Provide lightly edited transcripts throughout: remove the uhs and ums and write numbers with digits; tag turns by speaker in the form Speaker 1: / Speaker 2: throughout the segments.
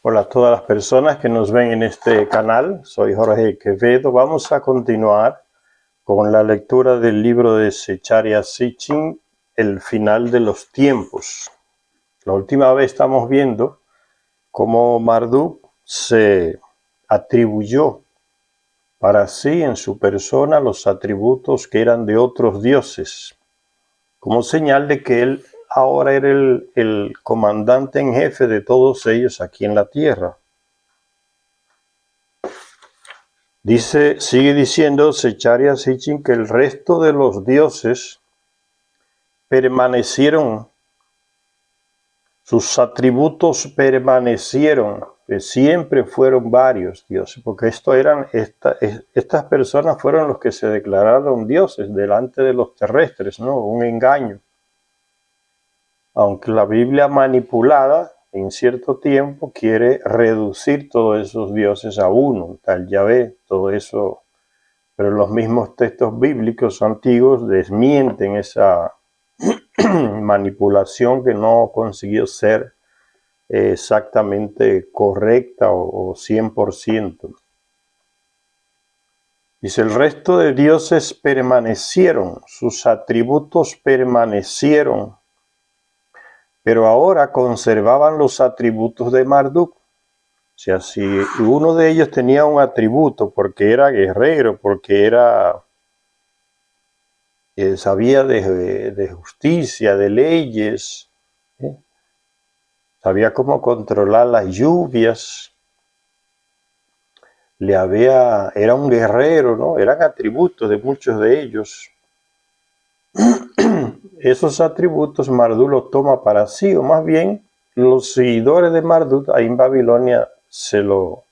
Speaker 1: Hola a todas las personas que nos ven en este canal, soy Jorge Quevedo. Vamos a continuar con la lectura del libro de Zecharia Sitchin, El final de los tiempos. La última vez estamos viendo cómo Marduk se atribuyó para sí en su persona los atributos que eran de otros dioses, como señal de que él ahora era el comandante en jefe de todos ellos aquí en la tierra. Sigue diciendo Zecharia Sitchin que el resto de los dioses permanecieron, sus atributos permanecieron, que siempre fueron varios dioses, porque estas personas fueron los que se declararon dioses delante de los terrestres, ¿no? Un engaño. Aunque la Biblia manipulada en cierto tiempo quiere reducir todos esos dioses a uno, tal Yahvé, todo eso. Pero los mismos textos bíblicos antiguos desmienten esa manipulación que no consiguió ser exactamente correcta o 100%. Dice, el resto de dioses permanecieron, sus atributos permanecieron, pero ahora conservaban los atributos de Marduk. O sea, si uno de ellos tenía un atributo porque era guerrero, porque sabía de justicia, de leyes, sabía cómo controlar las lluvias, era un guerrero, ¿no? Eran atributos de muchos de ellos. Esos atributos Marduk los toma para sí, o más bien los seguidores de Marduk ahí en Babilonia se lo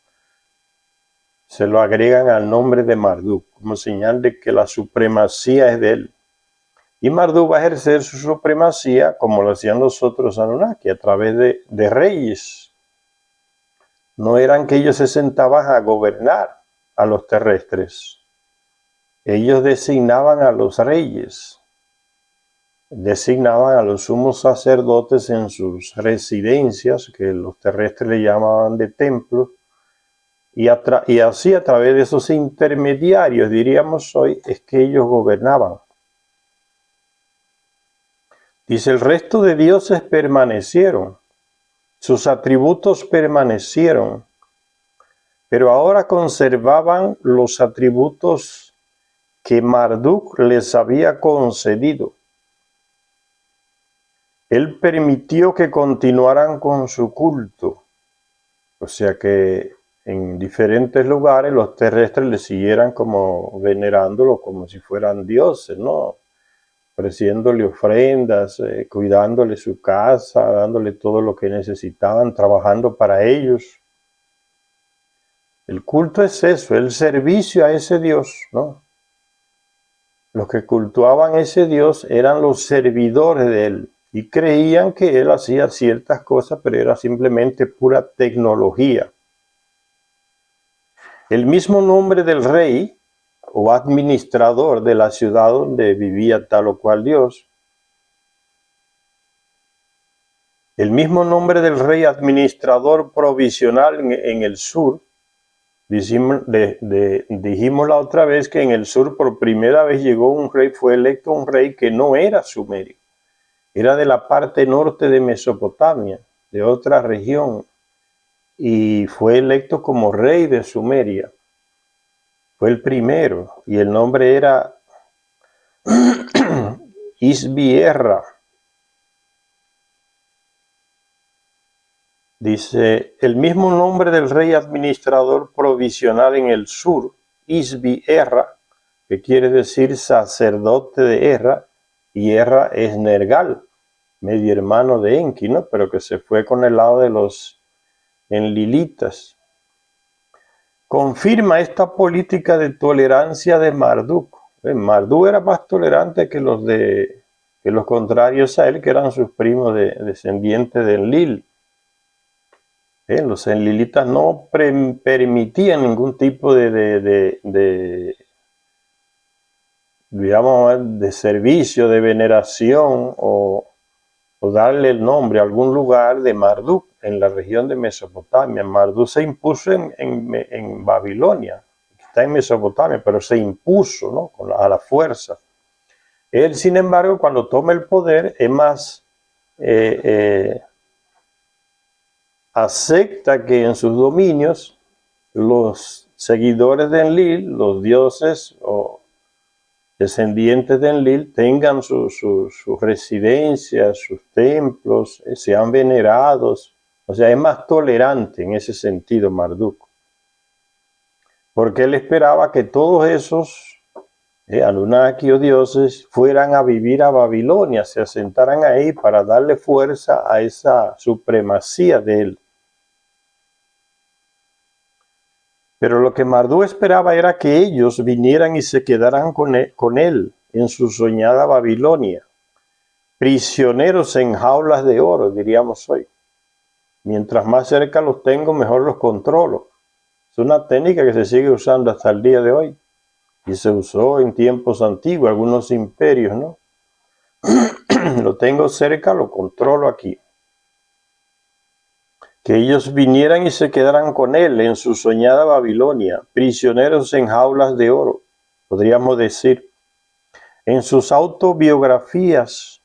Speaker 1: agregan al nombre de Marduk, como señal de que la supremacía es de él. Y Marduk va a ejercer su supremacía como lo hacían los otros Anunnaki, a través de reyes. No eran que ellos se sentaban a gobernar a los terrestres. Ellos designaban a los reyes, designaban a los sumos sacerdotes en sus residencias, que los terrestres le llamaban de templos, y así a través de esos intermediarios, diríamos hoy, es que ellos gobernaban. Dice, el resto de dioses permanecieron, sus atributos permanecieron, pero ahora conservaban los atributos que Marduk les había concedido. Él permitió que continuaran con su culto, o sea que en diferentes lugares los terrestres le siguieran como venerándolo como si fueran dioses, ¿no? Ofreciéndole ofrendas, cuidándole su casa, dándole todo lo que necesitaban, trabajando para ellos. El culto es eso, el servicio a ese Dios, ¿no? Los que cultuaban a ese Dios eran los servidores de él y creían que él hacía ciertas cosas, pero era simplemente pura tecnología. El mismo nombre del rey o administrador de la ciudad donde vivía tal o cual Dios, el mismo nombre del rey administrador provisional en el sur, dijimos la otra vez que en el sur por primera vez llegó un rey, fue electo un rey que no era sumerio, era de la parte norte de Mesopotamia, de otra región, y fue electo como rey de Sumeria. Fue el primero, y el nombre era Isbi-Erra. Dice, el mismo nombre del rey administrador provisional en el sur, Isbi-Erra, que quiere decir sacerdote de Erra, y Erra es Nergal, medio hermano de Enki, ¿no? Pero que se fue con el lado de los enlilitas. Confirma esta política de tolerancia de Marduk. Marduk era más tolerante que los contrarios a él, que eran sus primos descendientes de Enlil. Los enlilitas no permitían ningún tipo digamos, de servicio, de veneración o darle el nombre a algún lugar de Marduk. en la región de Mesopotamia. Marduk se impuso en Babilonia, está en Mesopotamia, pero se impuso, ¿no? A la fuerza. Él, sin embargo, cuando toma el poder, es más, acepta que en sus dominios los seguidores de Enlil, los dioses o descendientes de Enlil, tengan sus residencias, sus templos, sean venerados. O sea, es más tolerante en ese sentido Marduk. Porque él esperaba que todos esos Anunnaki o dioses fueran a vivir a Babilonia, se asentaran ahí para darle fuerza a esa supremacía de él. Pero lo que Marduk esperaba era que ellos vinieran y se quedaran con él en su soñada Babilonia, prisioneros en jaulas de oro, diríamos hoy. Mientras más cerca los tengo, mejor los controlo. Es una técnica que se sigue usando hasta el día de hoy. Y se usó en tiempos antiguos, algunos imperios, ¿no? Lo tengo cerca, lo controlo aquí. Que ellos vinieran y se quedaran con él en su soñada Babilonia, prisioneros en jaulas de oro, podríamos decir. En sus autobiografías,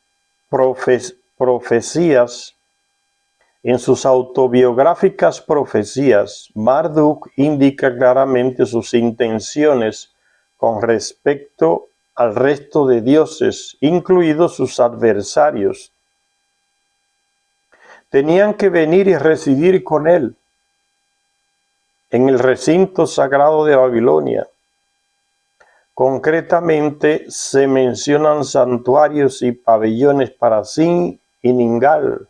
Speaker 1: en sus autobiográficas profecías, Marduk indica claramente sus intenciones con respecto al resto de dioses, incluidos sus adversarios. Tenían que venir y residir con él en el recinto sagrado de Babilonia. Concretamente se mencionan santuarios y pabellones para Sin y Ningal,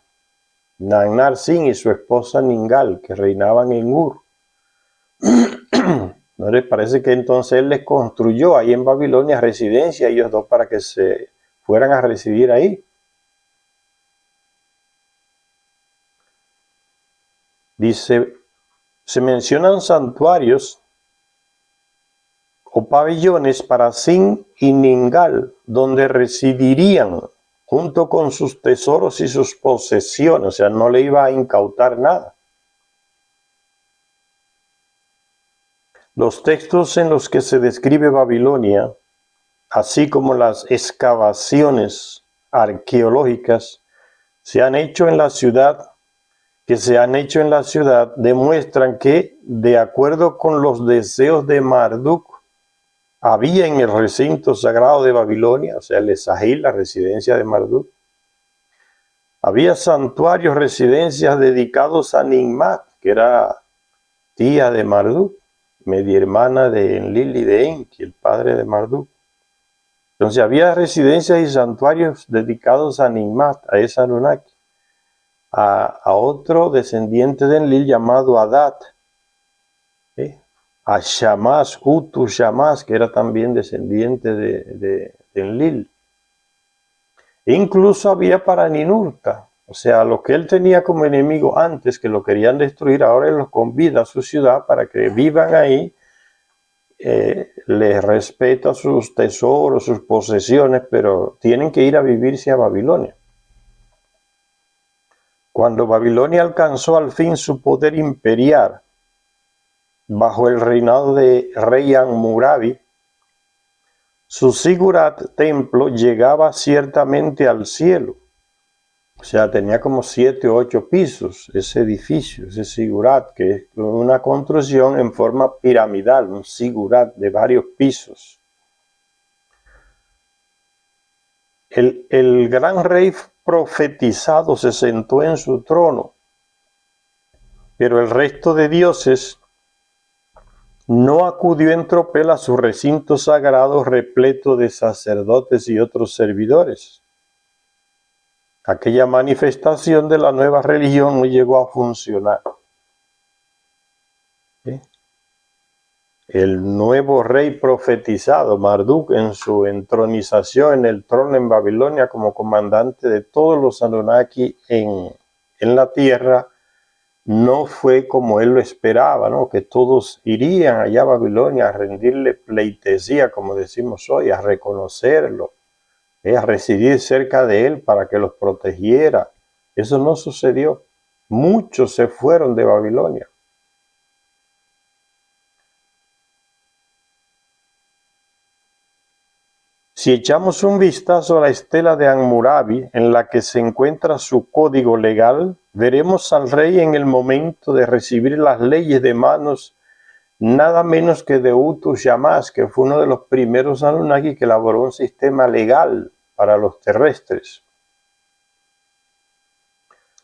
Speaker 1: Nannar-Sin y su esposa Ningal, que reinaban en Ur. ¿No les parece que entonces él les construyó ahí en Babilonia residencia a ellos dos para que se fueran a residir ahí? Dice, se mencionan santuarios o pabellones para Sin y Ningal, donde residirían junto con sus tesoros y sus posesiones, o sea, no le iba a incautar nada. Los textos en los que se describe Babilonia, así como las excavaciones arqueológicas que se han hecho en la ciudad, demuestran que, de acuerdo con los deseos de Marduk, había en el recinto sagrado de Babilonia, o sea, el Esagil, la residencia de Marduk, había santuarios, residencias dedicados a Ninmat, que era tía de Marduk, media hermana de Enlil y de Enki, el padre de Marduk. Entonces había residencias y santuarios dedicados a Ninmat, a esa Anunnaki, a otro descendiente de Enlil llamado Adat, a Shamash, Utu Shamash, que era también descendiente de Enlil. E incluso había para Ninurta, o sea, lo que él tenía como enemigo antes, que lo querían destruir, ahora él los convida a su ciudad para que vivan ahí, les respeta sus tesoros, sus posesiones, pero tienen que ir a vivirse a Babilonia. Cuando Babilonia alcanzó al fin su poder imperial, bajo el reinado de rey Hammurabi, su Sigurat templo llegaba ciertamente al cielo. O sea, tenía como 7 o 8 pisos ese edificio, ese Sigurat, que es una construcción en forma piramidal, un Sigurat de varios pisos. El gran rey profetizado se sentó en su trono, pero el resto de dioses no acudió en tropel a su recinto sagrado repleto de sacerdotes y otros servidores. Aquella manifestación de la nueva religión no llegó a funcionar. ¿Sí? El nuevo rey profetizado, Marduk, en su entronización en el trono en Babilonia como comandante de todos los Anunnaki en la tierra, no fue como él lo esperaba, ¿no? Que todos irían allá a Babilonia a rendirle pleitesía, como decimos hoy, a reconocerlo, a residir cerca de él para que los protegiera. Eso no sucedió. Muchos se fueron de Babilonia. Si echamos un vistazo a la estela de Hammurabi, en la que se encuentra su código legal, veremos al rey en el momento de recibir las leyes de manos nada menos que de Utu Shamás, que fue uno de los primeros Anunnaki que elaboró un sistema legal para los terrestres.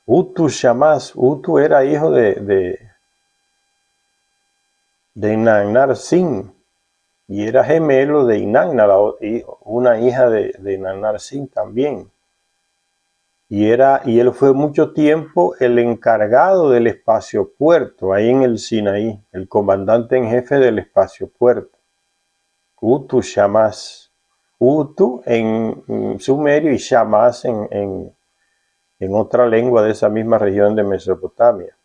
Speaker 1: Utu Shamás, Utu era hijo de Inannar Sin, y era gemelo de Inanna, una hija de Inannar Sin también. Y él fue mucho tiempo el encargado del espacio puerto, ahí en el Sinaí, el comandante en jefe del espacio puerto. Utu Shamás. Utu en sumerio y Shamás en otra lengua de esa misma región de Mesopotamia.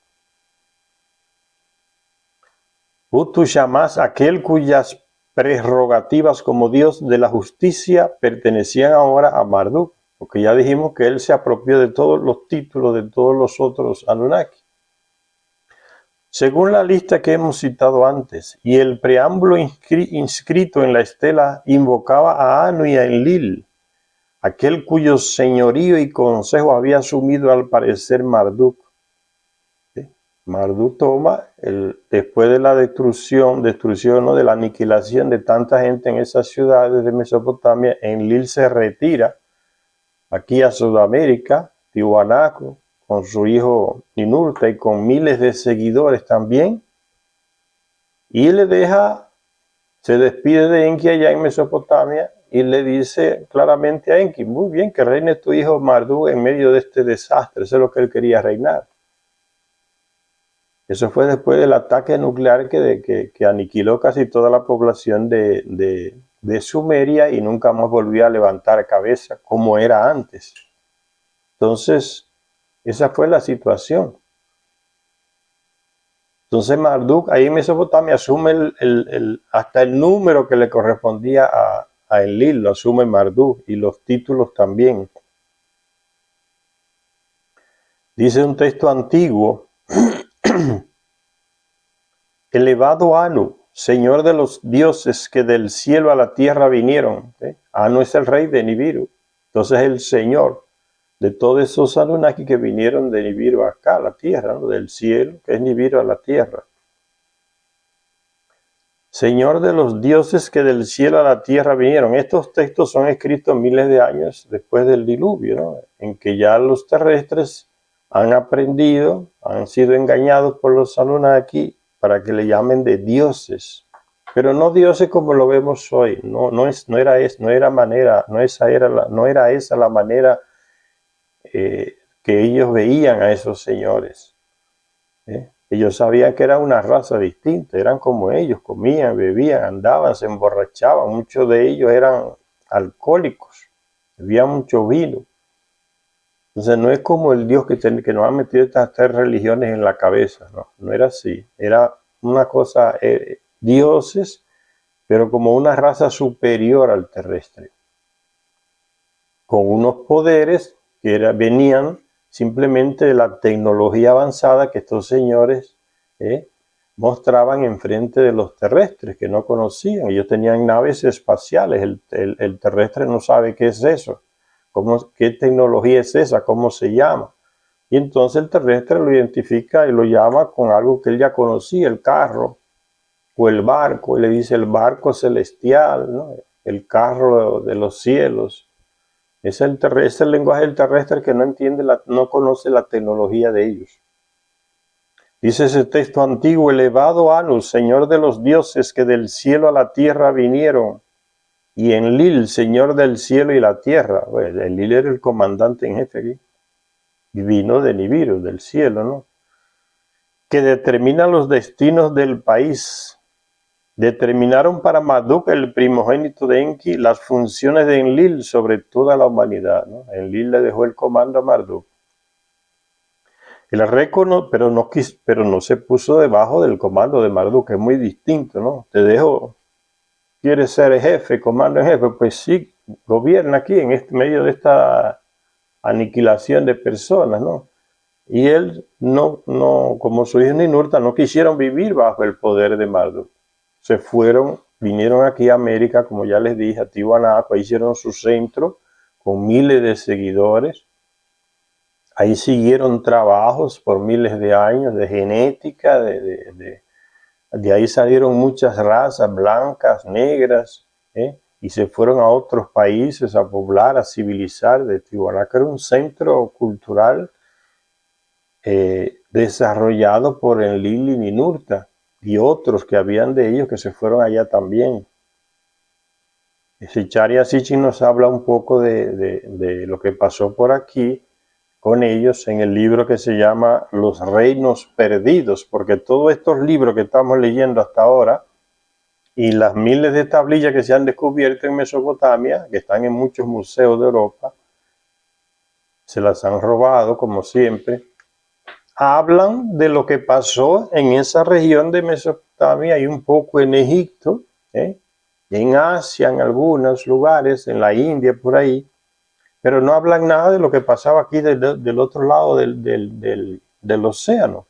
Speaker 1: Utu Shamás, aquel cuyas prerrogativas como Dios de la justicia pertenecían ahora a Marduk, porque ya dijimos que él se apropió de todos los títulos de todos los otros Anunnaki. Según la lista que hemos citado antes, y el preámbulo inscrito en la estela invocaba a Anu y a Enlil, aquel cuyo señorío y consejo había asumido al parecer Marduk. Marduk toma, después de la destrucción, ¿no?, de la aniquilación de tanta gente en esas ciudades de Mesopotamia, Enlil se retira aquí a Sudamérica, Tiwanaku, con su hijo Ninurta y con miles de seguidores también, y se despide de Enki allá en Mesopotamia y le dice claramente a Enki: muy bien, que reine tu hijo Marduk en medio de este desastre. Eso es lo que él quería reinar. Eso fue después del ataque nuclear que aniquiló casi toda la población de Sumeria y nunca más volvió a levantar cabeza como era antes. Entonces, esa fue la situación. Entonces Marduk ahí en Mesopotamia asume hasta el número que le correspondía a Enlil, lo asume Marduk, y los títulos también. Dice un texto antiguo: elevado Anu, señor de los dioses que del cielo a la tierra vinieron. Anu es el rey de Nibiru, entonces el señor de todos esos Anunnaki que vinieron de Nibiru acá a la tierra, ¿no?, del cielo, que es Nibiru, a la tierra. Señor de los dioses que del cielo a la tierra vinieron. Estos textos son escritos miles de años después del diluvio, ¿no?, en que ya los terrestres han aprendido, han sido engañados por los Anunnaki para que le llamen de dioses, pero no dioses como lo vemos hoy. No era esa la manera que ellos veían a esos señores. Ellos sabían que era una raza distinta, eran como ellos, comían, bebían, andaban, se emborrachaban, muchos de ellos eran alcohólicos, bebían mucho vino. Entonces no es como el Dios que nos ha metido estas tres religiones en la cabeza, no era así. Era una cosa, dioses, pero como una raza superior al terrestre, con unos poderes que venían simplemente de la tecnología avanzada que estos señores mostraban enfrente de los terrestres, que no conocían. Ellos tenían naves espaciales, el terrestre no sabe qué es eso. ¿Qué tecnología es esa? ¿Cómo se llama? Y entonces el terrestre lo identifica y lo llama con algo que él ya conocía: el carro o el barco, y le dice el barco celestial, ¿no?, el carro de los cielos. Es el lenguaje del terrestre que no entiende, no conoce la tecnología de ellos. Dice ese texto antiguo: elevado Anu, señor de los dioses que del cielo a la tierra vinieron, y Enlil, señor del cielo y la tierra. Bueno, Enlil era el comandante en jefe aquí, y vino de Nibiru, del cielo, ¿no?, que determina los destinos del país. Determinaron para Marduk, el primogénito de Enki, las funciones de Enlil sobre toda la humanidad, ¿no? Enlil le dejó el comando a Marduk. El rey pero no se puso debajo del comando de Marduk, que es muy distinto, ¿no? Te dejo, quieres ser jefe, comando en jefe, pues sí, gobierna aquí en medio de esta aniquilación de personas, ¿no? Y él como su hijo Ninurta, no quisieron vivir bajo el poder de Marduk. Se fueron, vinieron aquí a América, como ya les dije, a Tiwanaku, ahí hicieron su centro con miles de seguidores. Ahí siguieron trabajos por miles de años de genética, de ahí salieron muchas razas, blancas, negras, y se fueron a otros países a poblar, a civilizar. De Tiwanaku era un centro cultural desarrollado por Enlil y Ninurta y otros que habían de ellos que se fueron allá también. Sicharya Sitchin nos habla un poco de lo que pasó por aquí con ellos en el libro que se llama Los Reinos Perdidos, porque todos estos libros que estamos leyendo hasta ahora y las miles de tablillas que se han descubierto en Mesopotamia, que están en muchos museos de Europa, se las han robado como siempre, hablan de lo que pasó en esa región de Mesopotamia y un poco en Egipto, en Asia, en algunos lugares, en la India, por ahí, pero no hablan nada de lo que pasaba aquí del otro lado del océano.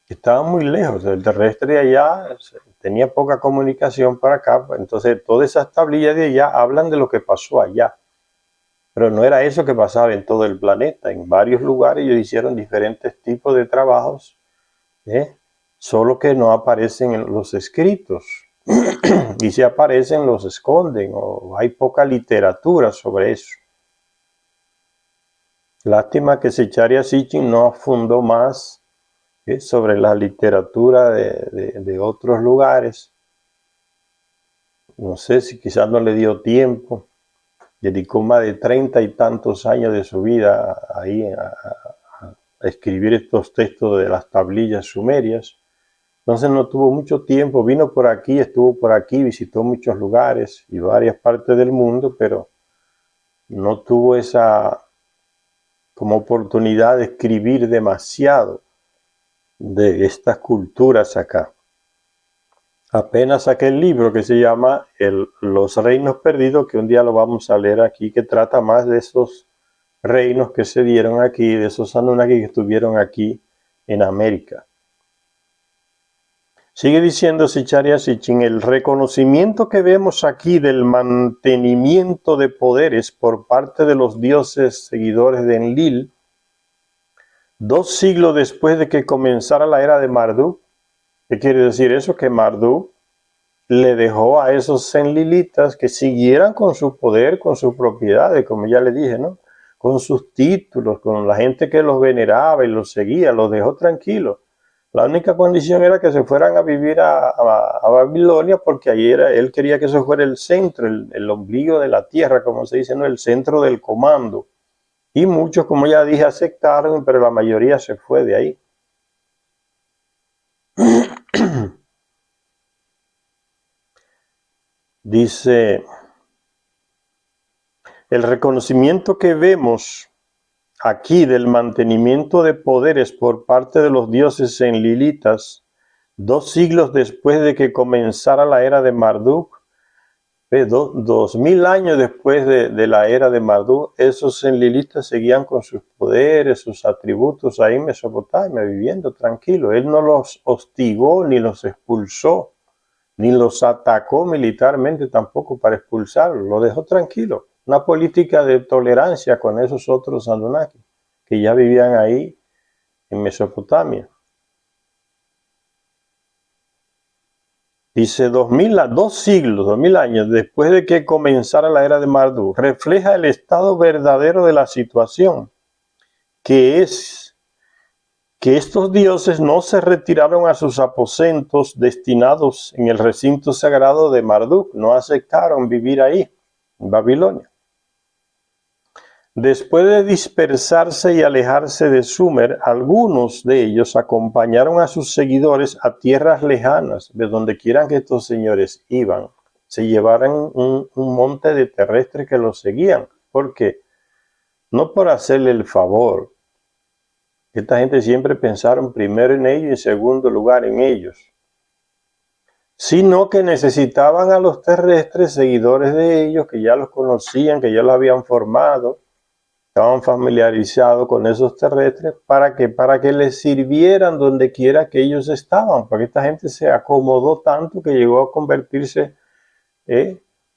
Speaker 1: Estaba muy lejos, el terrestre allá tenía poca comunicación para acá, entonces todas esas tablillas de allá hablan de lo que pasó allá. Pero no era eso que pasaba en todo el planeta. En varios lugares ellos hicieron diferentes tipos de trabajos, solo que no aparecen en los escritos. Y si aparecen, los esconden, o hay poca literatura sobre eso. Lástima que Sicharya Sitchin no fundó más sobre la literatura de otros lugares. No sé si quizás no le dio tiempo. Dedicó más de 30 y tantos años de su vida ahí a escribir estos textos de las tablillas sumerias. Entonces no tuvo mucho tiempo, vino por aquí, estuvo por aquí, visitó muchos lugares y varias partes del mundo, pero no tuvo esa como oportunidad de escribir demasiado de estas culturas acá. Apenas saqué el libro que se llama Los Reinos Perdidos, que un día lo vamos a leer aquí, que trata más de esos reinos que se dieron aquí, de esos Anunnaki que estuvieron aquí en América. Sigue diciendo Sicharya Sitchin, el reconocimiento que vemos aquí del mantenimiento de poderes por parte de los dioses seguidores de Enlil, 2 siglos después de que comenzara la era de Marduk. ¿Qué quiere decir eso? Que Marduk le dejó a esos enlilitas que siguieran con su poder, con sus propiedades, como ya le dije, ¿no? Con sus títulos, con la gente que los veneraba y los seguía, los dejó tranquilos. La única condición era que se fueran a vivir a Babilonia, porque ahí él quería que eso fuera el centro, el ombligo de la tierra, como se dice, ¿no? El centro del comando. Y muchos, como ya dije, aceptaron, pero la mayoría se fue de ahí. Dice, el reconocimiento que vemos aquí del mantenimiento de poderes por parte de los dioses enlilitas, 2 siglos después de que comenzara la era de Marduk, 2000 años después de la era de Marduk, esos enlilitas seguían con sus poderes, sus atributos ahí en Mesopotamia, viviendo tranquilos. Él no los hostigó ni los expulsó, ni los atacó militarmente tampoco para expulsarlos, lo dejó tranquilo. Una política de tolerancia con esos otros Anunnaki que ya vivían ahí en Mesopotamia. Dice 2 siglos, 2000 años después de que comenzara la era de Marduk, refleja el estado verdadero de la situación, que es que estos dioses no se retiraron a sus aposentos destinados en el recinto sagrado de Marduk, no aceptaron vivir ahí, en Babilonia. Después de dispersarse y alejarse de Sumer, algunos de ellos acompañaron a sus seguidores a tierras lejanas, de donde quieran que estos señores iban. Se llevaran un monte de terrestres que los seguían. ¿Por qué? No por hacerle el favor. Esta gente siempre pensaron primero en ellos y en segundo lugar en ellos. Sino que necesitaban a los terrestres seguidores de ellos, que ya los conocían, que ya los habían formado, estaban familiarizados con esos terrestres para que les sirvieran donde quiera que ellos estaban, porque esta gente se acomodó tanto que llegó a convertirse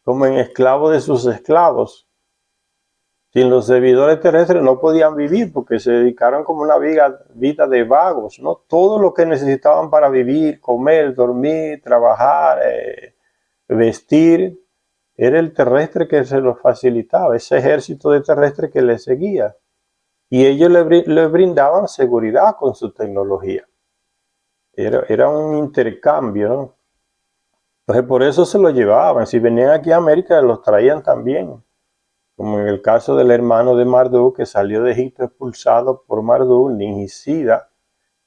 Speaker 1: como en esclavo de sus esclavos. Sin los servidores terrestres no podían vivir porque se dedicaron como una vida de vagos, ¿no? Todo lo que necesitaban para vivir, comer, dormir, trabajar, vestir, era el terrestre que se los facilitaba, ese ejército de terrestres que les seguía. Y ellos le brindaban seguridad con su tecnología. Era un intercambio, ¿no? Entonces por eso se los llevaban. Si venían aquí a América, los traían también. Como en el caso del hermano de Marduk, que salió de Egipto expulsado por Marduk, Ningisida,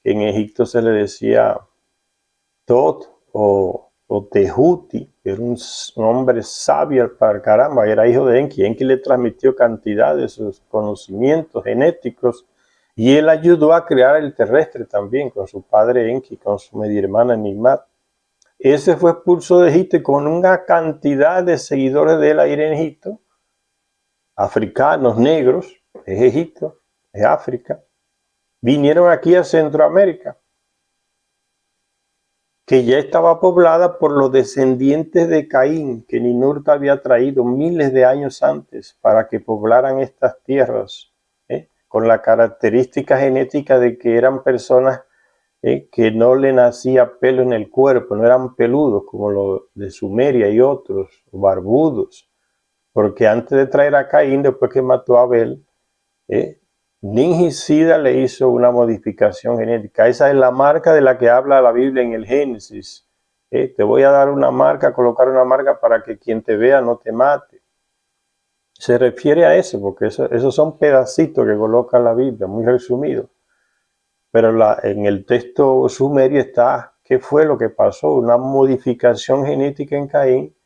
Speaker 1: que en Egipto se le decía Tot o Tehuti, que era un hombre sabio para caramba, era hijo de Enki. Enki le transmitió cantidad de sus conocimientos genéticos y él ayudó a crear el terrestre también con su padre Enki, con su media hermana Nimat. Ese fue expulso de Egipto y con una cantidad de seguidores de él ahí en Egipto, africanos, negros, es Egipto, es África, vinieron aquí a Centroamérica, que ya estaba poblada por los descendientes de Caín, que Ninurta había traído miles de años antes para que poblaran estas tierras, con la característica genética de que eran personas que no le nacía pelo en el cuerpo, no eran peludos como los de Sumeria y otros, barbudos. Porque antes de traer a Caín, después que mató a Abel, Ningisida le hizo una modificación genética. Esa es la marca de la que habla la Biblia en el Génesis. Te voy a dar una marca, colocar una marca para que quien te vea no te mate. Se refiere a eso, porque esos son pedacitos que coloca la Biblia, muy resumidos. Pero en el texto sumerio está qué fue lo que pasó, una modificación genética en Caín,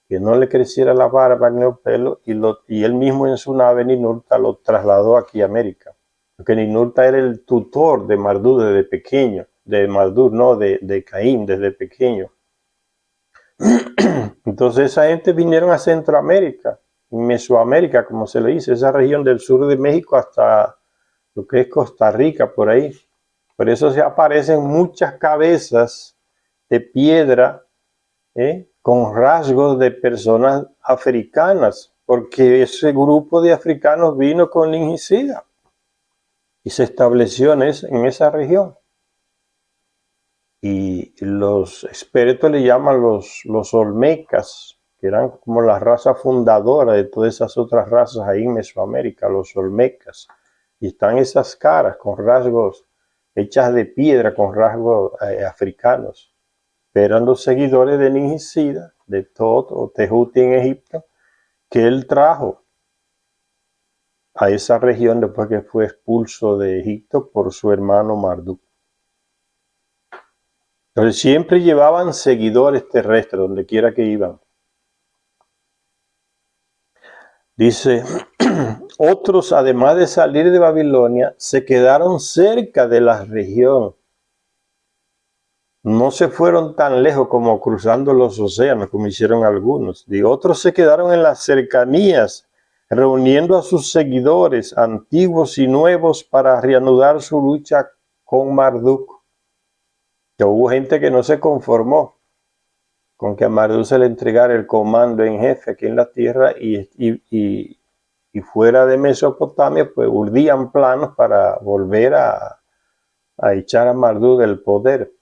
Speaker 1: que no le creciera la barba ni los pelos, y él mismo en su nave Ninurta lo trasladó aquí a América. Porque Ninurta era el tutor de Marduk desde pequeño, de Caín desde pequeño. Entonces esa gente vinieron a Centroamérica, Mesoamérica, como se le dice, esa región del sur de México hasta lo que es Costa Rica, por ahí. Por eso se aparecen muchas cabezas de piedra, con rasgos de personas africanas, porque ese grupo de africanos vino con Ningisida y se estableció en esa región. Y los expertos le llaman los olmecas, que eran como la raza fundadora de todas esas otras razas ahí en Mesoamérica, los olmecas. Y están esas caras con rasgos hechas de piedra, con rasgos africanos. Eran los seguidores de Ningisida, de Tot o Tehuti en Egipto, que él trajo a esa región después que fue expulso de Egipto por su hermano Marduk. Entonces siempre llevaban seguidores terrestres donde quiera que iban. Dice, otros además de salir de Babilonia se quedaron cerca de la región. No se fueron tan lejos como cruzando los océanos, como hicieron algunos. Y otros se quedaron en las cercanías, reuniendo a sus seguidores, antiguos y nuevos, para reanudar su lucha con Marduk. Que hubo gente que no se conformó con que a Marduk se le entregara el comando en jefe aquí en la tierra y fuera de Mesopotamia, pues urdían planos para volver a echar a Marduk del poder.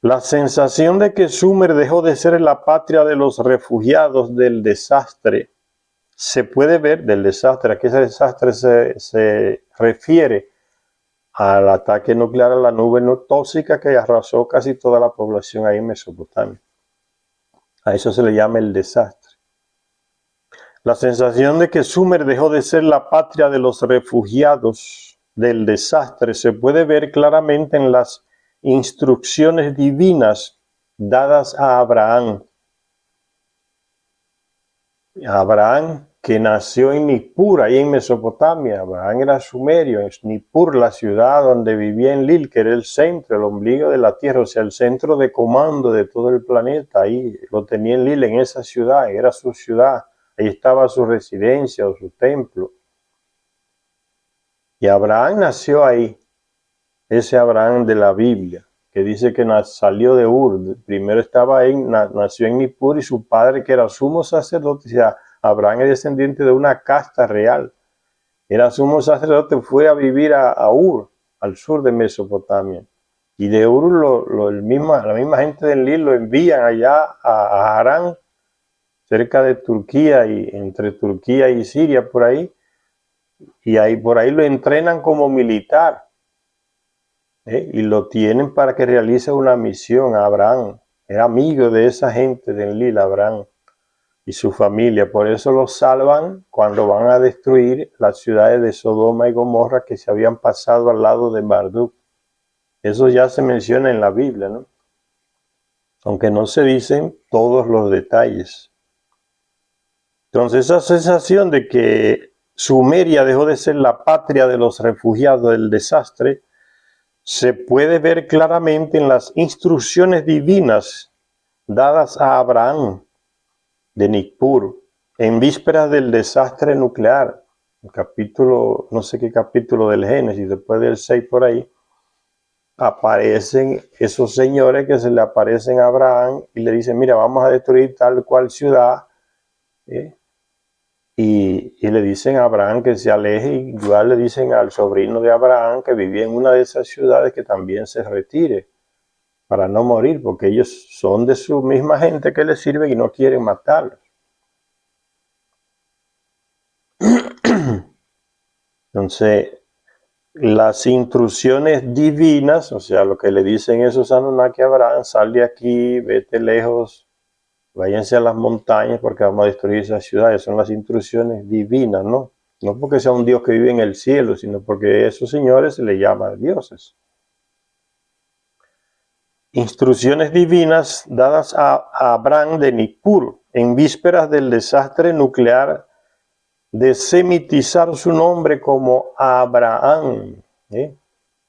Speaker 1: La sensación de que Sumer dejó de ser la patria de los refugiados del desastre se puede ver del desastre. Aquí ese desastre se refiere al ataque nuclear a la nube tóxica que arrasó casi toda la población ahí en Mesopotamia. A eso se le llama el desastre. La sensación de que Sumer dejó de ser la patria de los refugiados del desastre se puede ver claramente en las instrucciones divinas dadas a Abraham. Abraham, que nació en Nippur, ahí en Mesopotamia. Abraham era sumerio, es Nippur, la ciudad donde vivía Enlil, que era el centro, el ombligo de la tierra, o sea, el centro de comando de todo el planeta. Ahí lo tenía Enlil, en esa ciudad, era su ciudad. Ahí estaba su residencia o su templo. Y Abraham nació ahí, ese Abraham de la Biblia, que dice que salió de Ur. Primero estaba ahí, nació en Nippur, y su padre, que era sumo sacerdote, o sea, Abraham es descendiente de una casta real. Era sumo sacerdote, fue a vivir a Ur, al sur de Mesopotamia. Y de Ur la misma gente del Nilo lo envían allá a Harán, cerca de Turquía, y entre Turquía y Siria, por ahí. Y ahí por ahí lo entrenan como militar. Y lo tienen para que realice una misión a Abraham. Era amigo de esa gente del Nilo, Abraham y su familia. Por eso lo salvan cuando van a destruir las ciudades de Sodoma y Gomorra que se habían pasado al lado de Marduk. Eso ya se menciona en la Biblia, ¿no? Aunque no se dicen todos los detalles. Entonces, esa sensación de que Sumeria dejó de ser la patria de los refugiados del desastre se puede ver claramente en las instrucciones divinas dadas a Abraham de Nippur en vísperas del desastre nuclear. El capítulo, no sé qué capítulo del Génesis, después del 6 por ahí, aparecen esos señores que se le aparecen a Abraham y le dicen, mira, vamos a destruir tal cual ciudad, y le dicen a Abraham que se aleje, y igual le dicen al sobrino de Abraham que vivía en una de esas ciudades que también se retire para no morir, porque ellos son de su misma gente que les sirve y no quieren matarlos. Entonces, las instrucciones divinas, o sea, lo que le dicen esos Anunnaki a Abraham, sal de aquí, vete lejos, váyanse a las montañas porque vamos a destruir esas ciudades, son las instrucciones divinas, ¿no? No porque sea un Dios que vive en el cielo, sino porque a esos señores se les llama dioses. Instrucciones divinas dadas a Abraham de Nippur en vísperas del desastre nuclear, de semitizar su nombre como Abraham,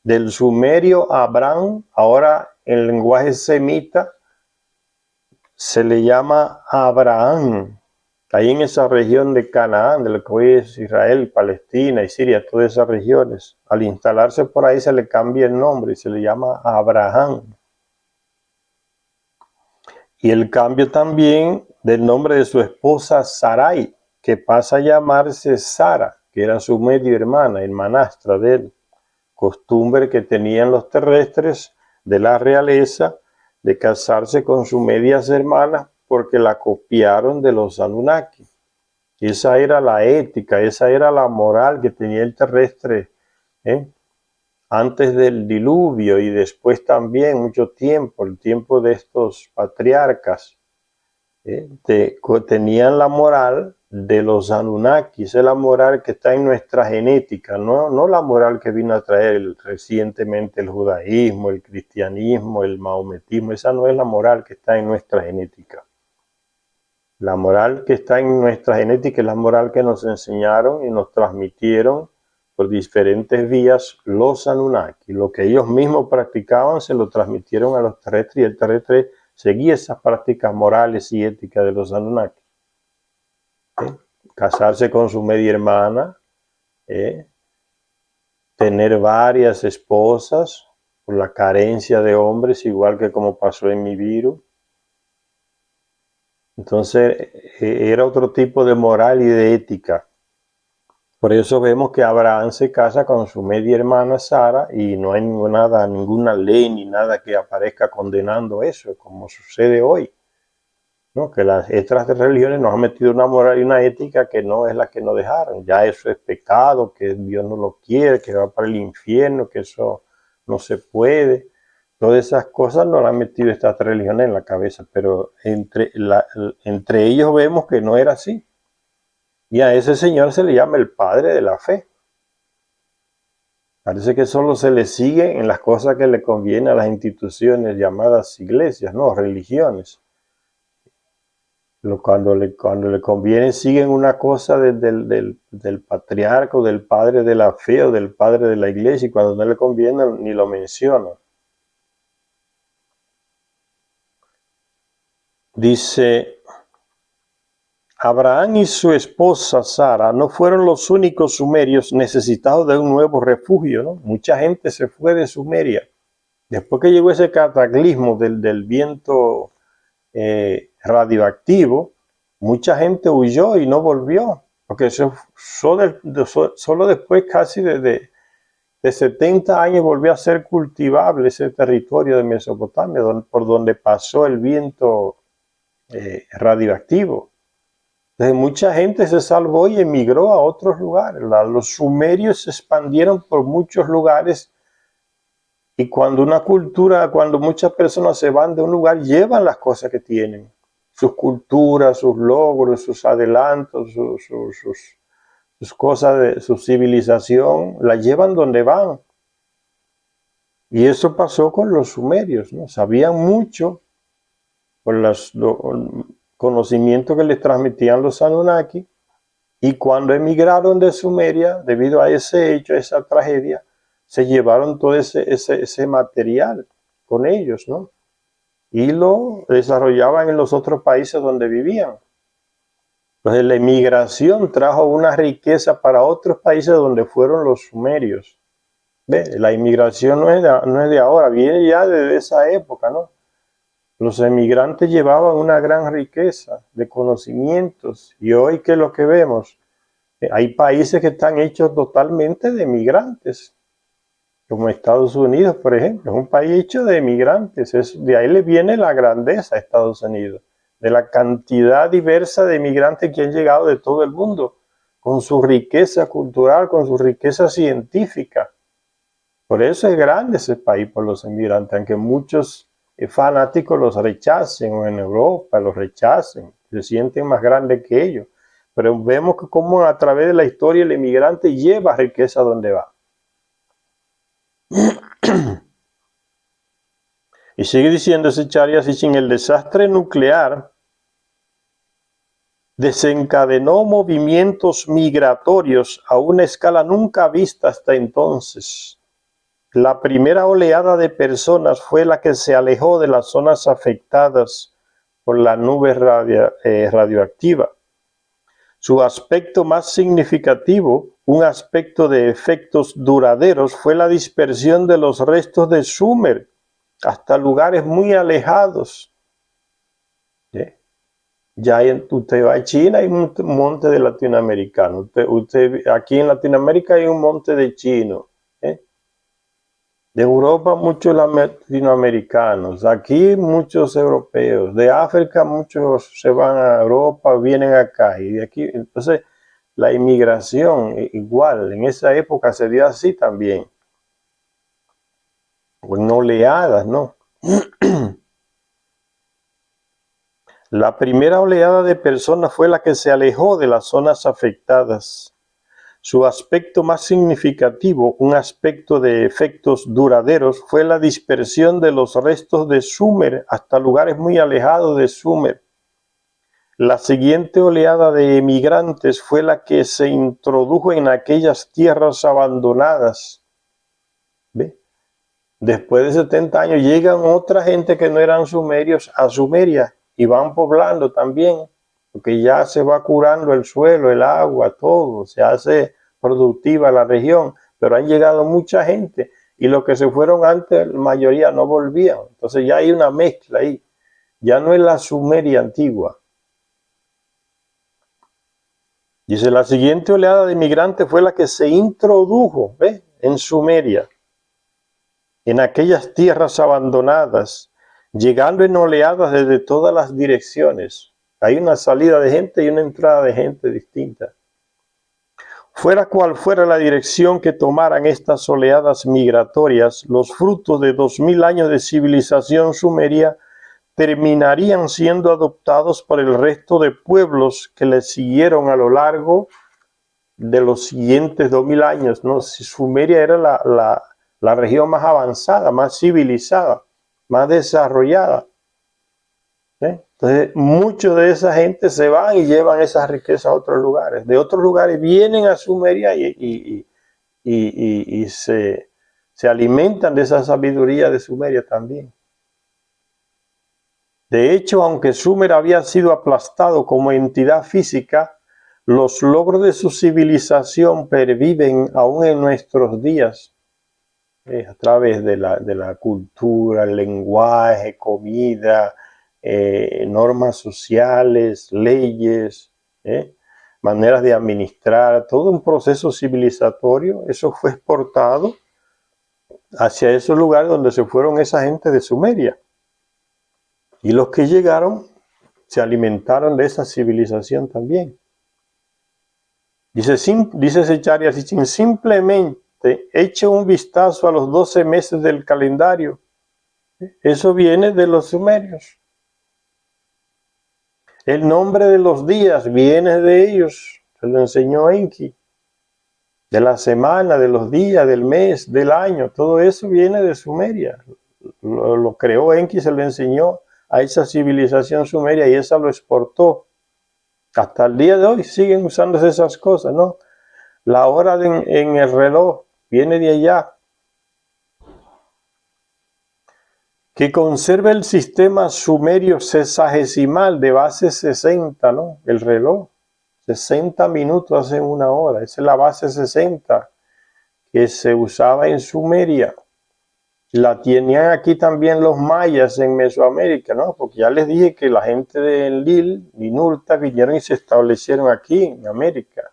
Speaker 1: del sumerio Abraham, ahora en lenguaje semita se le llama Abraham. Ahí en esa región de Canaán, de lo que hoy es Israel, Palestina y Siria, todas esas regiones, al instalarse por ahí se le cambia el nombre y se le llama Abraham. Y el cambio también del nombre de su esposa Sarai, que pasa a llamarse Sara, que era su medio hermana, hermanastra de él. Costumbre que tenían los terrestres de la realeza de casarse con sus medias hermanas porque la copiaron de los Anunnaki. Esa era la ética, esa era la moral que tenía el terrestre antes del diluvio, y después también mucho tiempo, el tiempo de estos patriarcas. Tenían la moral de los Anunnaki, esa es la moral que está en nuestra genética, no la moral que vino a traer recientemente el judaísmo, el cristianismo, el maometismo. Esa no es la moral que está en nuestra genética. La moral que está en nuestra genética es la moral que nos enseñaron y nos transmitieron por diferentes vías los Anunnaki. Lo que ellos mismos practicaban se lo transmitieron a los terrestres, y el terrestre seguía esas prácticas morales y éticas de los Anunnaki. Casarse con su media hermana, tener varias esposas por la carencia de hombres, igual que como pasó en Nibiru. Entonces era otro tipo de moral y de ética. Por eso vemos que Abraham se casa con su media hermana Sara, y no hay ninguna ley ni nada que aparezca condenando eso, como sucede hoy, ¿no? Que las otras religiones nos han metido una moral y una ética que no es la que nos dejaron. Ya eso es pecado, que Dios no lo quiere, que va para el infierno, que eso no se puede. Todas esas cosas nos han metido estas religiones en la cabeza, pero entre ellos vemos que no era así. Y a ese señor se le llama el padre de la fe. Parece que solo se le sigue en las cosas que le conviene a las instituciones llamadas iglesias, no religiones. Cuando le conviene siguen una cosa del patriarca o del padre de la fe o del padre de la iglesia, y cuando no le conviene ni lo mencionan. Dice Abraham y su esposa Sara no fueron los únicos sumerios necesitados de un nuevo refugio, ¿no? Mucha gente se fue de Sumeria. Después que llegó ese cataclismo del viento radioactivo, mucha gente huyó y no volvió, porque solo después casi de 70 años volvió a ser cultivable ese territorio de Mesopotamia, por donde pasó el viento radioactivo. Entonces mucha gente se salvó y emigró a otros lugares. Los sumerios se expandieron por muchos lugares, y cuando muchas personas se van de un lugar, llevan las cosas que tienen, sus culturas, sus logros, sus adelantos, sus cosas de su civilización, las llevan donde van. Y eso pasó con los sumerios, ¿no? Sabían mucho por los conocimientos que les transmitían los Anunnaki, y cuando emigraron de Sumeria, debido a ese hecho, a esa tragedia, se llevaron todo ese material con ellos, ¿no? Y lo desarrollaban en los otros países donde vivían. Entonces la emigración trajo una riqueza para otros países donde fueron los sumerios. ¿Ve? La inmigración no es de ahora, viene ya desde esa época, ¿no? Los emigrantes llevaban una gran riqueza de conocimientos, y hoy, ¿qué es lo que vemos? Hay países que están hechos totalmente de emigrantes, como Estados Unidos, por ejemplo, es un país hecho de emigrantes. De ahí le viene la grandeza a Estados Unidos, de la cantidad diversa de emigrantes que han llegado de todo el mundo, con su riqueza cultural, con su riqueza científica. Por eso es grande ese país por los emigrantes, aunque muchos fanáticos los rechacen, o en Europa los rechacen, se sienten más grandes que ellos. Pero vemos que como a través de la historia el emigrante lleva riqueza donde va. Y sigue diciendo Zecharia Sitchin, el desastre nuclear desencadenó movimientos migratorios a una escala nunca vista hasta entonces. La primera oleada de personas fue la que se alejó de las zonas afectadas por la nube radioactiva. Su aspecto más significativo, un aspecto de efectos duraderos, fue la dispersión de los restos de Sumer hasta lugares muy alejados. Ya usted va a China, hay un monte de latinoamericanos. Aquí en Latinoamérica hay un monte de chinos. De Europa muchos latinoamericanos, aquí muchos europeos, de África muchos se van a Europa, vienen acá, y de aquí, entonces la inmigración igual, en esa época se dio así también, en oleadas, ¿no? La primera oleada de personas fue la que se alejó de las zonas afectadas. Su aspecto más significativo, un aspecto de efectos duraderos, fue la dispersión de los restos de Sumer hasta lugares muy alejados de Sumer. La siguiente oleada de emigrantes fue la que se introdujo en aquellas tierras abandonadas. ¿Ve? Después de 70 años llegan otra gente que no eran sumerios a Sumeria y van poblando también, porque ya se va curando el suelo, el agua, todo, se hace productiva la región, pero han llegado mucha gente, y los que se fueron antes, la mayoría no volvían. Entonces ya hay una mezcla ahí, ya no es la Sumeria antigua. Dice, la siguiente oleada de migrantes fue la que se introdujo, ¿ve?, en Sumeria, en aquellas tierras abandonadas, llegando en oleadas desde todas las direcciones. Hay una salida de gente y una entrada de gente distinta. Fuera cual fuera la dirección que tomaran estas oleadas migratorias, los frutos de 2000 años de civilización sumeria terminarían siendo adoptados por el resto de pueblos que le siguieron a lo largo de los siguientes 2000 años, ¿no? Sumeria era la región más avanzada, más civilizada, más desarrollada. Entonces, muchos de esa gente se van y llevan esa riqueza a otros lugares. De otros lugares vienen a Sumeria y se alimentan de esa sabiduría de Sumeria también. De hecho, aunque Sumer había sido aplastado como entidad física, los logros de su civilización perviven aún en nuestros días, a través de la cultura, el lenguaje, comida, normas sociales, leyes, maneras de administrar, todo un proceso civilizatorio. Eso fue exportado hacia esos lugares donde se fueron esa gente de Sumeria. Y los que llegaron se alimentaron de esa civilización también. Dice Zecharia Sitchin, simplemente eche un vistazo a los 12 meses del calendario. Eso viene de los sumerios. El nombre de los días viene de ellos. Se lo enseñó Enki. De la semana, de los días, del mes, del año. Todo eso viene de Sumeria. Lo creó Enki, se lo enseñó a esa civilización sumeria y esa lo exportó. Hasta el día de hoy siguen usándose esas cosas, ¿no? La hora en el reloj viene de allá. Que conserva el sistema sumerio sesagesimal de base 60, ¿no? El reloj. 60 minutos hacen una hora. Esa es la base 60 que se usaba en Sumeria. La tenían aquí también los mayas en Mesoamérica, ¿no? Porque ya les dije que la gente de Enlil y Nulta vinieron y se establecieron aquí en América,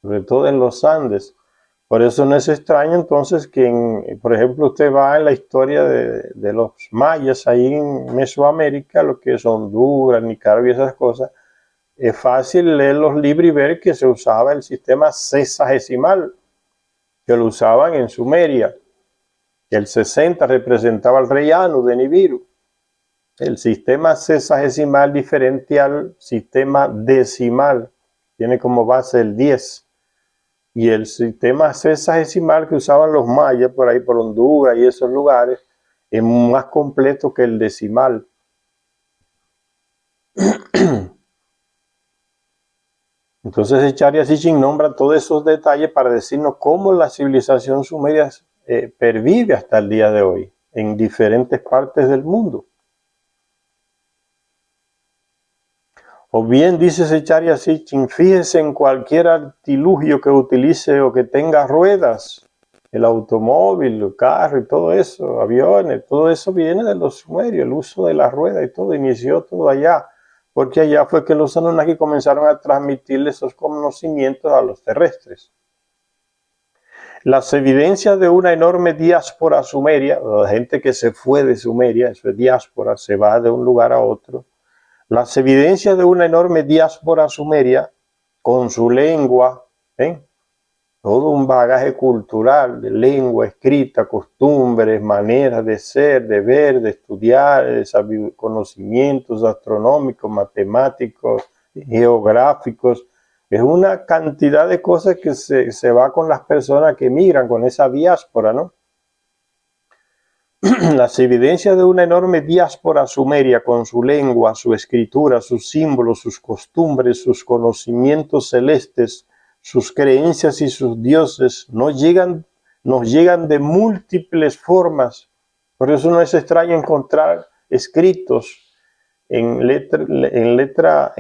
Speaker 1: sobre todo en los Andes. Por eso no es extraño entonces que, por ejemplo, usted va en la historia de los mayas ahí en Mesoamérica, lo que es Honduras, Nicaragua y esas cosas, es fácil leer los libros y ver que se usaba el sistema sesagesimal, que lo usaban en Sumeria. El 60 representaba al rey Anu de Nibiru. El sistema sesagesimal diferente al sistema decimal. Tiene como base el 10. Y el sistema sesagesimal que usaban los mayas por ahí, por Honduras y esos lugares, es más completo que el decimal. Entonces Zecharia Sitchin nombra todos esos detalles para decirnos cómo la civilización sumeria pervive hasta el día de hoy en diferentes partes del mundo. O bien, dice Zecharia Sitchin, fíjese en cualquier artilugio que utilice o que tenga ruedas, el automóvil, el carro y todo eso, aviones, todo eso viene de los sumerios, el uso de la rueda y todo, inició todo allá, porque allá fue que los Anunnaki comenzaron a transmitirle esos conocimientos a los terrestres. Las evidencias de una enorme diáspora sumeria, la gente que se fue de Sumeria, eso es diáspora, se va de un lugar a otro. Las evidencias de una enorme diáspora sumeria, con su lengua, todo un bagaje cultural de lengua escrita, costumbres, maneras de ser, de ver, de estudiar, conocimientos astronómicos, matemáticos, geográficos. Es una cantidad de cosas que se va con las personas que emigran, con esa diáspora, ¿no? Las evidencias de una enorme diáspora sumeria con su lengua, su escritura, sus símbolos, sus costumbres, sus conocimientos celestes, sus creencias y sus dioses nos llegan de múltiples formas. Por eso no es extraño encontrar escritos en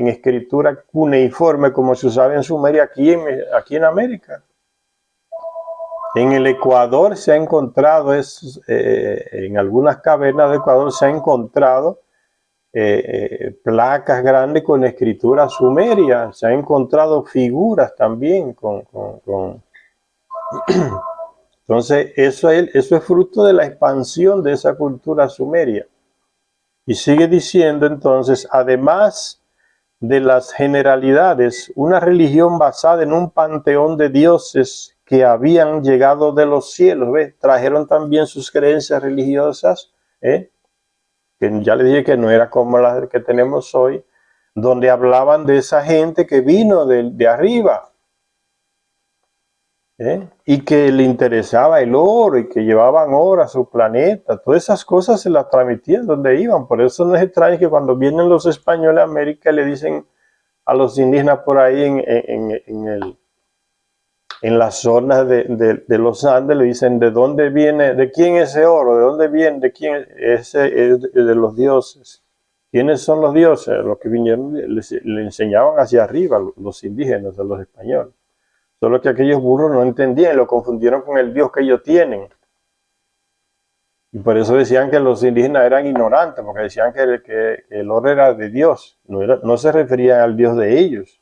Speaker 1: escritura cuneiforme como se usaba en Sumeria aquí en América. En el Ecuador se ha encontrado, en algunas cavernas de Ecuador se ha encontrado placas grandes con escritura sumeria, se han encontrado figuras también Entonces eso es fruto de la expansión de esa cultura sumeria. Y sigue diciendo entonces, además de las generalidades, una religión basada en un panteón de dioses que habían llegado de los cielos, ¿ves? Trajeron también sus creencias religiosas, que ya les dije que no era como las que tenemos hoy, donde hablaban de esa gente que vino de arriba, y que le interesaba el oro y que llevaban oro a su planeta. Todas esas cosas se las transmitían donde iban. Por eso no es extraño que cuando vienen los españoles a América le dicen a los indígenas por ahí en las zonas de los Andes, le dicen de dónde viene, de quién es ese oro, de dónde viene, de quién ese es de los dioses. ¿Quiénes son los dioses? Los que vinieron, le enseñaban hacia arriba, los indígenas, a los españoles. Solo que aquellos burros no entendían, lo confundieron con el Dios que ellos tienen. Y por eso decían que los indígenas eran ignorantes, porque decían que el oro era de Dios. No se referían al Dios de ellos.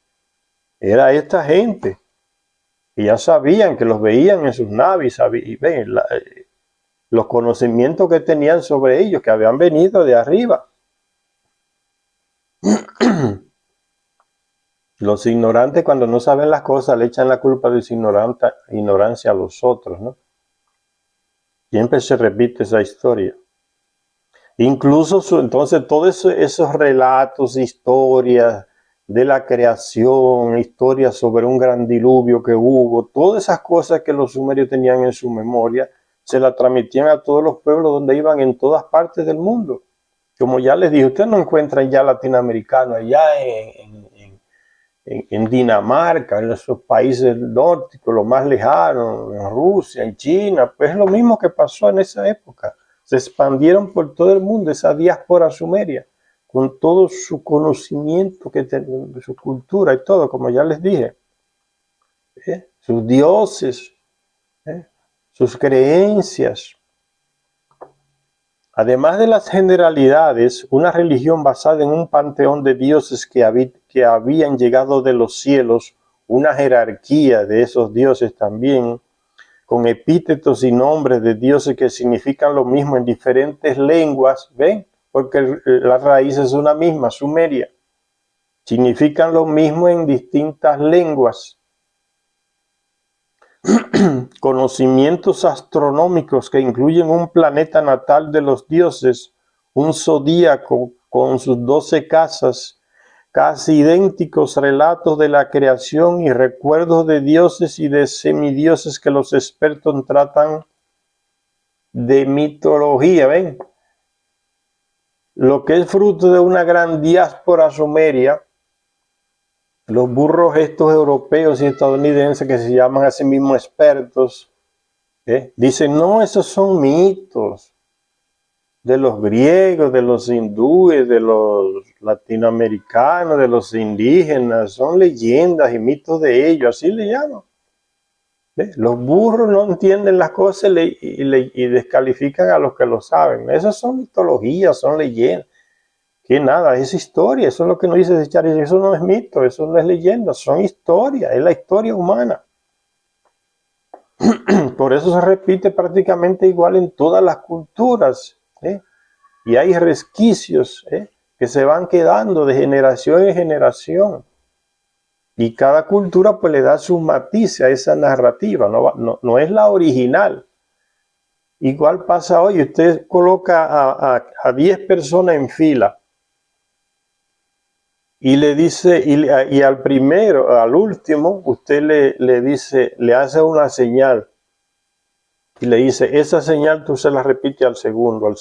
Speaker 1: Era esta gente. Y ya sabían que los veían en sus naves y ven los conocimientos que tenían sobre ellos, que habían venido de arriba. Los ignorantes, cuando no saben las cosas, le echan la culpa de su ignorancia a los otros, ¿no? Siempre se repite esa historia. Incluso entonces todos esos relatos, historias de la creación, historias sobre un gran diluvio que hubo, todas esas cosas que los sumerios tenían en su memoria, se las transmitían a todos los pueblos donde iban en todas partes del mundo. Como ya les dije, ustedes no encuentran ya latinoamericanos allá en Dinamarca, en esos países nórdicos, los más lejanos, en Rusia, en China, pues es lo mismo que pasó en esa época. Se expandieron por todo el mundo esa diáspora sumeria, con todo su conocimiento, su cultura y todo, como ya les dije. Sus dioses, sus creencias. Además de las generalidades, una religión basada en un panteón de dioses que habían llegado de los cielos, una jerarquía de esos dioses también, con epítetos y nombres de dioses que significan lo mismo en diferentes lenguas, ¿ven? Porque la raíz es una misma, sumeria. Significan lo mismo en distintas lenguas. Conocimientos astronómicos que incluyen un planeta natal de los dioses, un zodíaco con sus 12 casas, casi idénticos relatos de la creación y recuerdos de dioses y de semidioses que los expertos tratan de mitología, ¿ven? Lo que es fruto de una gran diáspora sumeria, los burros estos europeos y estadounidenses que se llaman a sí mismos expertos, dicen, no, esos son mitos de los griegos, de los hindúes, de los latinoamericanos, de los indígenas, son leyendas y mitos de ellos, así le llaman. Los burros no entienden las cosas y descalifican a los que lo saben. Esas son mitologías, son leyendas. Que nada, es historia, eso es lo que nos dice Sechari, eso no es mito, eso no es leyenda, son historias, es la historia humana. Por eso se repite prácticamente igual en todas las culturas, y hay resquicios que se van quedando de generación en generación, y cada cultura pues le da su matiz a esa narrativa, no es la original. Igual pasa hoy, usted coloca a 10 personas en fila, y le dice, y al primero, al último, usted le dice, le hace una señal. Y le dice, esa señal tú se la repite al segundo,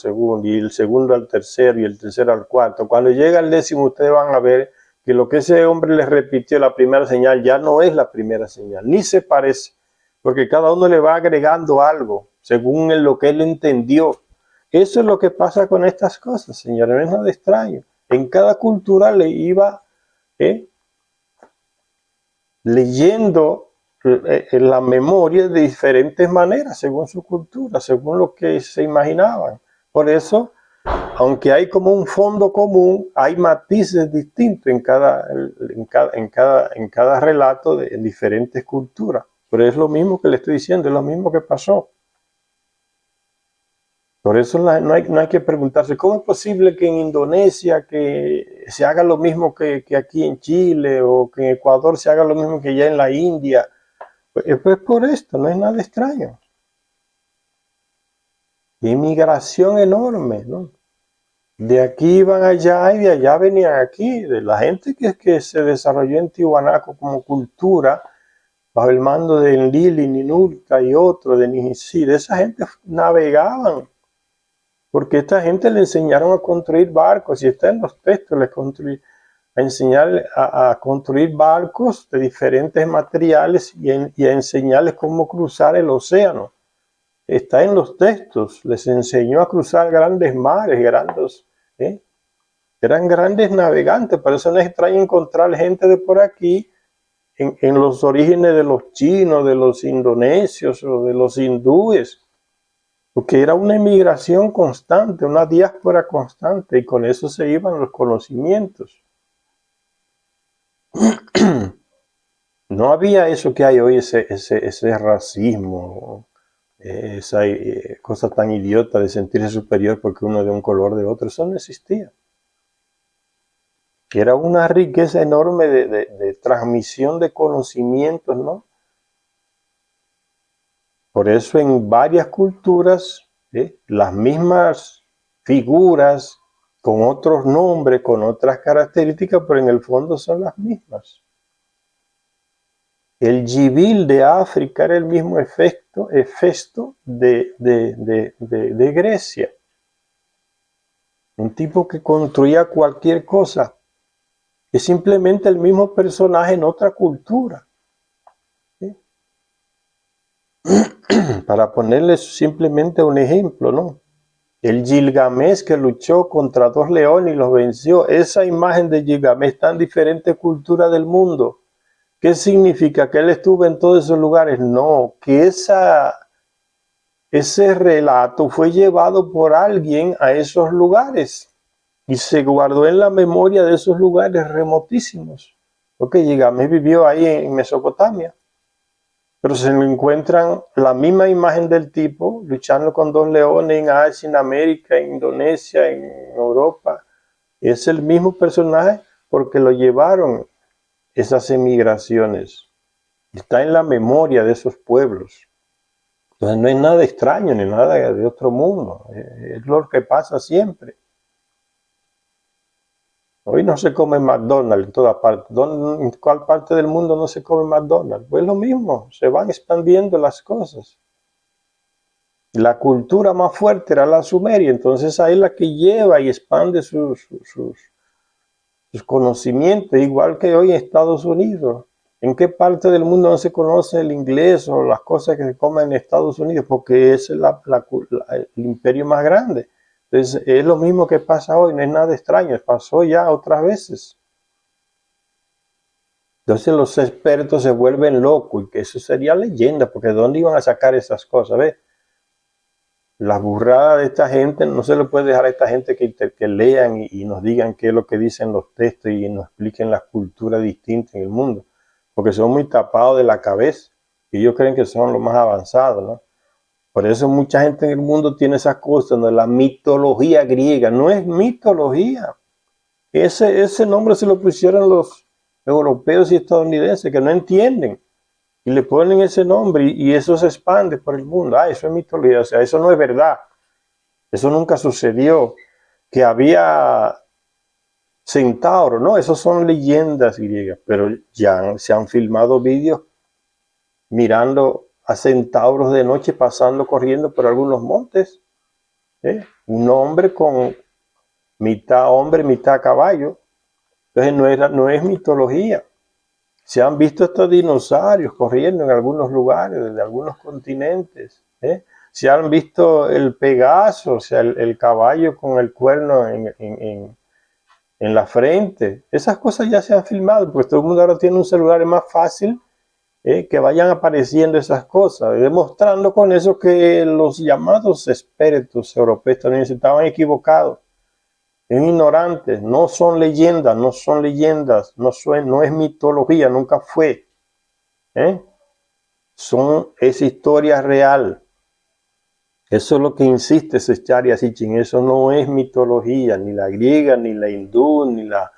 Speaker 1: y el segundo al tercero, y el tercero al cuarto. Cuando llega el 10º, ustedes van a ver que lo que ese hombre les repitió, la primera señal, ya no es la primera señal, ni se parece. Porque cada uno le va agregando algo, según lo que él entendió. Eso es lo que pasa con estas cosas, señores, no es nada extraño. En cada cultura le iba leyendo la memoria de diferentes maneras, según su cultura, según lo que se imaginaban. Por eso, aunque hay como un fondo común, hay matices distintos en cada relato en diferentes culturas. Pero es lo mismo que le estoy diciendo, es lo mismo que pasó. Por eso no hay que preguntarse, ¿cómo es posible que en Indonesia que se haga lo mismo que aquí en Chile, o que en Ecuador se haga lo mismo que ya en la India? Pues por esto, no es nada extraño. Inmigración enorme, ¿no? De aquí iban allá y de allá venían aquí. De la gente que se desarrolló en Tiwanaku como cultura, bajo el mando de Enlili, Ninurta y otro, de Nijisi, de esa gente navegaban. Porque esta gente le enseñaron a construir barcos, y está en los textos, a enseñar a construir barcos de diferentes materiales y a enseñarles cómo cruzar el océano. Está en los textos, les enseñó a cruzar grandes mares, Eran grandes navegantes, por eso no es extraño encontrar gente de por aquí en los orígenes de los chinos, de los indonesios o de los hindúes, porque era una emigración constante, una diáspora constante, y con eso se iban los conocimientos. No había eso que hay hoy, ese racismo, esa cosa tan idiota de sentirse superior porque uno es de un color de otro. Eso no existía. Era una riqueza enorme de transmisión de conocimientos, ¿no? Por eso en varias culturas, las mismas figuras con otros nombres, con otras características, pero en el fondo son las mismas. El Yibil de África era el mismo efecto de Grecia. Un tipo que construía cualquier cosa. Es simplemente el mismo personaje en otra cultura. ¿Sí? Para ponerles simplemente un ejemplo, ¿no? El Gilgamesh que luchó contra 2 leones y los venció. Esa imagen de Gilgamesh está en diferentes culturas del mundo. ¿Qué significa? ¿Que él estuvo en todos esos lugares? No, que ese relato fue llevado por alguien a esos lugares y se guardó en la memoria de esos lugares remotísimos. Porque Gilgamesh vivió ahí en Mesopotamia, pero se encuentran la misma imagen del tipo luchando con 2 leones en Asia, en América, en Indonesia, en Europa. Es el mismo personaje porque lo llevaron esas emigraciones. Está en la memoria de esos pueblos. Entonces no es nada extraño ni nada de otro mundo. Es lo que pasa siempre. Hoy no se come McDonald's en toda parte. ¿En cuál parte del mundo no se come McDonald's? Pues lo mismo, se van expandiendo las cosas. La cultura más fuerte era la sumeria, entonces ahí la que lleva y expande sus conocimientos, igual que hoy en Estados Unidos. ¿En qué parte del mundo no se conoce el inglés o las cosas que se comen en Estados Unidos? Porque es el imperio más grande. Entonces es lo mismo que pasa hoy, no es nada extraño, pasó ya otras veces. Entonces los expertos se vuelven locos y que eso sería leyenda, porque ¿de dónde iban a sacar esas cosas? ¿Ves? Las burradas de esta gente, no se le puede dejar a esta gente que lean y nos digan qué es lo que dicen los textos y nos expliquen las culturas distintas en el mundo, porque son muy tapados de la cabeza y ellos creen que son los más avanzados, ¿no? Por eso mucha gente en el mundo tiene esas cosas, ¿no? La mitología griega, no es mitología. Ese nombre se lo pusieron los europeos y estadounidenses que no entienden. Y le ponen ese nombre y eso se expande por el mundo. Ah, eso es mitología, o sea, eso no es verdad. Eso nunca sucedió. Que había centauros, no, esos son leyendas griegas, pero ya se han filmado vídeos mirando a centauros de noche pasando corriendo por algunos montes. Un hombre con mitad hombre, mitad caballo. Entonces no es mitología. Se han visto estos dinosaurios corriendo en algunos lugares, de algunos continentes. Se han visto el Pegaso, o sea, el caballo con el cuerno en la frente. Esas cosas ya se han filmado, porque todo el mundo ahora tiene un celular, es más fácil que vayan apareciendo esas cosas, demostrando con eso que los llamados expertos europeos también estaban equivocados. Es ignorantes, no son leyendas, no son leyendas, no es mitología, nunca fue. Es historia real. Eso es lo que insiste Secharia Sitchin, eso no es mitología, ni la griega, ni la hindú, ni la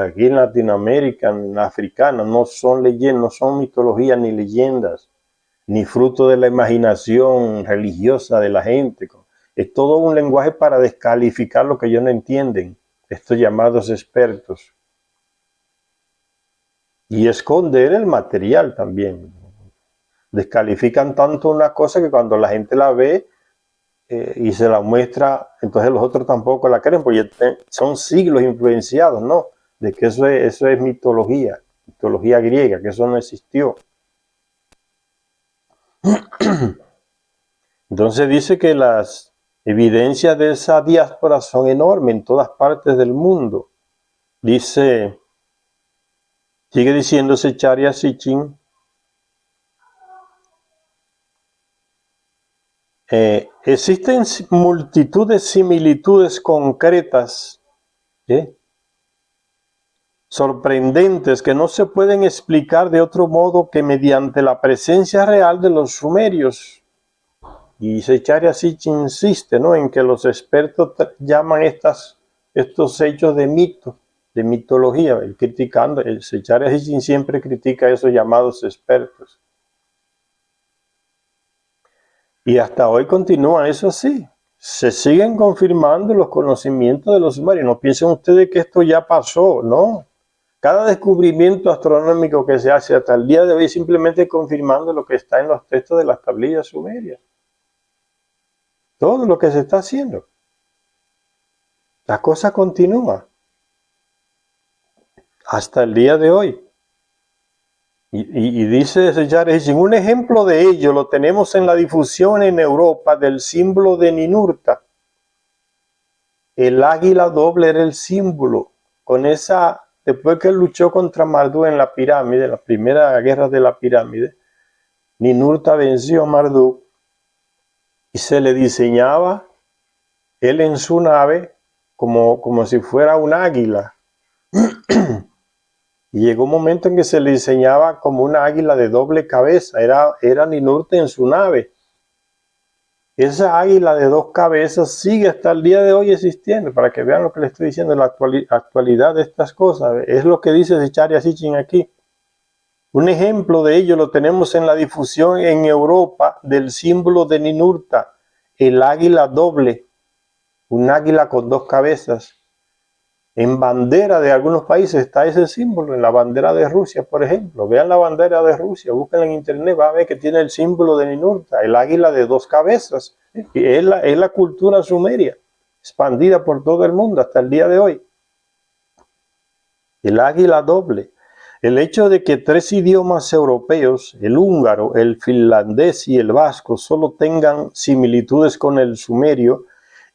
Speaker 1: aquí en Latinoamérica, ni la africana, no son leyendas, no son mitologías ni leyendas, ni fruto de la imaginación religiosa de la gente. Es todo un lenguaje para descalificar lo que ellos no entienden, estos llamados expertos. Y esconder el material también. Descalifican tanto una cosa que cuando la gente la ve y se la muestra, entonces los otros tampoco la creen, porque son siglos influenciados, ¿no? De que eso es mitología griega, que eso no existió. Entonces dice que las Evidencias de esa diáspora son enormes en todas partes del mundo. Sigue diciendo Zecharia Sitchin, existen multitud de similitudes concretas, sorprendentes, que no se pueden explicar de otro modo que mediante la presencia real de los sumerios. Y Zecharia Sitchin insiste, ¿no?, en que los expertos llaman estos hechos de mito, de mitología. Zecharia Sitchin siempre critica a esos llamados expertos. Y hasta hoy continúa eso así. Se siguen confirmando los conocimientos de los sumerios. No piensen ustedes que esto ya pasó, ¿no? Cada descubrimiento astronómico que se hace hasta el día de hoy es simplemente confirmando lo que está en los textos de las tablillas sumerias. Todo lo que se está haciendo. La cosa continúa hasta el día de hoy. Y dice Zecharia Sitchin, un ejemplo de ello lo tenemos en la difusión en Europa del símbolo de Ninurta. El águila doble era el símbolo. Después que luchó contra Marduk en la pirámide, en la primera guerra de la pirámide, Ninurta venció a Marduk y se le diseñaba él en su nave como si fuera un águila. Y llegó un momento en que se le diseñaba como una águila de doble cabeza. Era Ninurta en su nave. Esa águila de dos cabezas sigue hasta el día de hoy existiendo, para que vean lo que les estoy diciendo, la actualidad de estas cosas. Es lo que dice Zecharia Sitchin aquí. Un ejemplo de ello lo tenemos en la difusión en Europa del símbolo de Ninurta, el águila doble, un águila con dos cabezas. En bandera de algunos países está ese símbolo, en la bandera de Rusia, por ejemplo. Vean la bandera de Rusia, búsquenla en internet, va a ver que tiene el símbolo de Ninurta, el águila de dos cabezas. Y es la cultura sumeria, expandida por todo el mundo hasta el día de hoy. El águila doble. El hecho de que tres idiomas europeos, el húngaro, el finlandés y el vasco, solo tengan similitudes con el sumerio,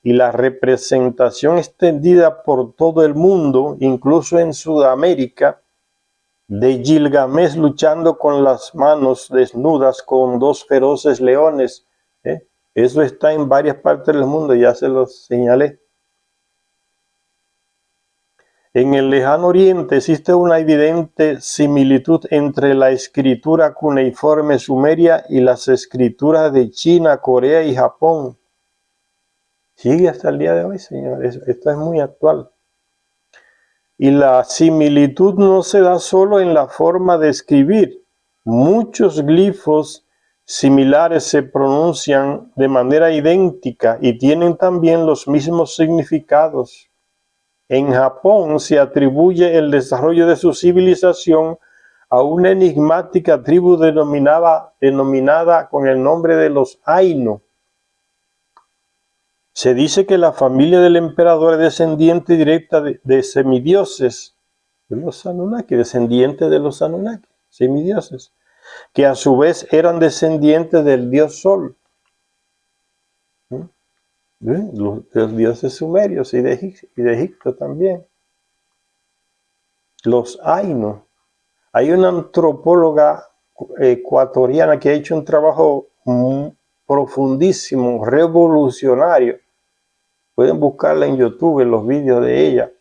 Speaker 1: y la representación extendida por todo el mundo, incluso en Sudamérica, de Gilgamesh luchando con las manos desnudas con dos feroces leones. Eso está en varias partes del mundo, ya se los señalé. En el lejano oriente existe una evidente similitud entre la escritura cuneiforme sumeria y las escrituras de China, Corea y Japón. Sigue hasta el día de hoy, señores. Esto es muy actual. Y la similitud no se da solo en la forma de escribir. Muchos glifos similares se pronuncian de manera idéntica y tienen también los mismos significados. En Japón se atribuye el desarrollo de su civilización a una enigmática tribu denominada con el nombre de los Ainu. Se dice que la familia del emperador es descendiente directa de semidioses, de los Anunnaki, descendientes de los Anunnaki, semidioses, que a su vez eran descendientes del dios Sol, los dioses sumerios y de Egipto también. Los Ainu. Hay una antropóloga ecuatoriana que ha hecho un trabajo profundísimo, revolucionario. Pueden buscarla en YouTube, en los vídeos de ella.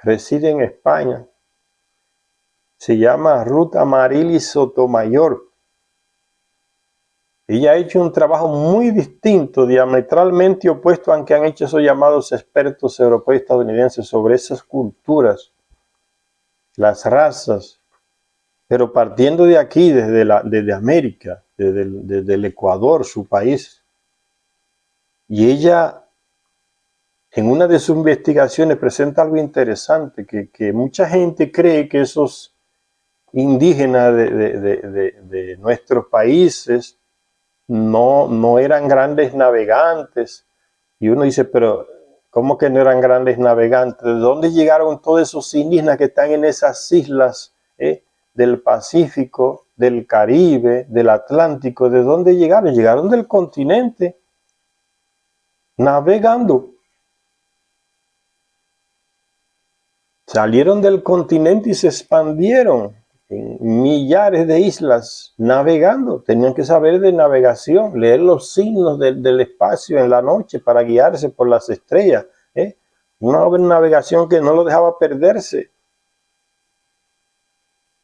Speaker 1: Reside en España. Se llama Ruth Amaryllis Sotomayor. Ella ha hecho un trabajo muy distinto, diametralmente opuesto al que han hecho esos llamados expertos europeos y estadounidenses sobre esas culturas, las razas. Pero partiendo de aquí, desde América, desde el Ecuador, su país. Y ella, en una de sus investigaciones, presenta algo interesante, que mucha gente cree que esos indígenas de nuestros países no eran grandes navegantes. Y uno dice, pero ¿cómo que no eran grandes navegantes? ¿De dónde llegaron todos esos indígenas que están en esas islas del Pacífico, del Caribe, del Atlántico? ¿De dónde llegaron? Llegaron del continente. navegando. Salieron del continente y se expandieron en millares de islas navegando. Tenían que saber de navegación, leer los signos del espacio en la noche para guiarse por las estrellas. Una navegación que no lo dejaba perderse.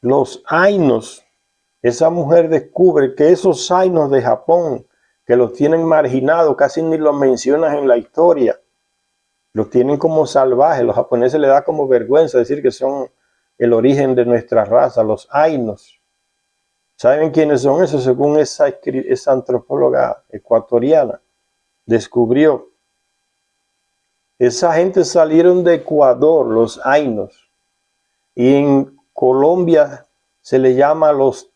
Speaker 1: Los ainos. Esa mujer descubre que esos ainos de Japón, que los tienen marginados, casi ni los mencionan en la historia, los tienen como salvajes. Los japoneses les da como vergüenza decir que son el origen de nuestra raza, los ainos. ¿Saben quiénes son esos? Según esa antropóloga ecuatoriana descubrió. Esa gente salieron de Ecuador, los ainos, y en Colombia se le llama los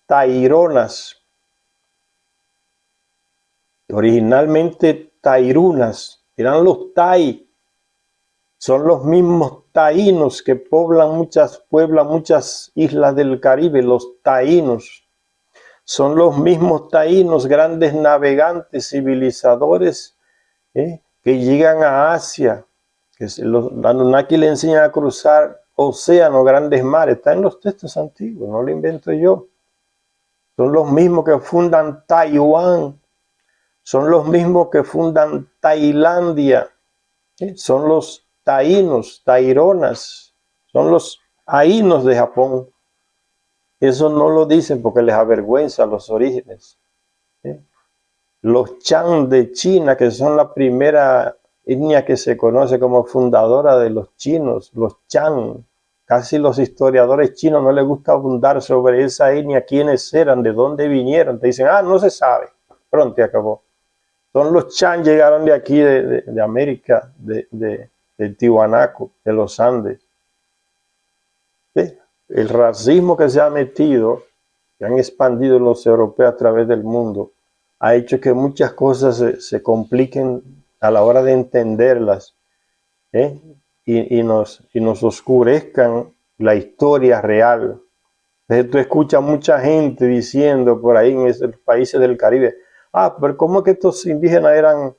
Speaker 1: taironas, originalmente tairunas, eran los tai, son los mismos taínos que pueblan muchas islas del Caribe, los taínos. Son los mismos taínos, grandes navegantes, civilizadores, que llegan a Asia, que los Anunnaki le enseñan a cruzar océanos, grandes mares. Está en los textos antiguos, no lo invento yo. Son los mismos que fundan Taiwán, son los mismos que fundan Tailandia, son los taínos, taironas, son los ainos de Japón. Eso no lo dicen porque les avergüenza los orígenes. Los Chan de China, que son la primera etnia que se conoce como fundadora de los chinos, los Chan. Casi los historiadores chinos no les gusta abundar sobre esa etnia, quiénes eran, de dónde vinieron. Te dicen, no se sabe. Pronto acabó. Son los Chan, llegaron de aquí, de América, de Tiwanaku, de los Andes. ¿Sí? El racismo que se ha metido, que han expandido los europeos a través del mundo, ha hecho que muchas cosas se compliquen a la hora de entenderlas, y nos oscurezcan la historia real. Entonces tú escuchas mucha gente diciendo por ahí en esos países del Caribe, pero ¿cómo que estos indígenas eran,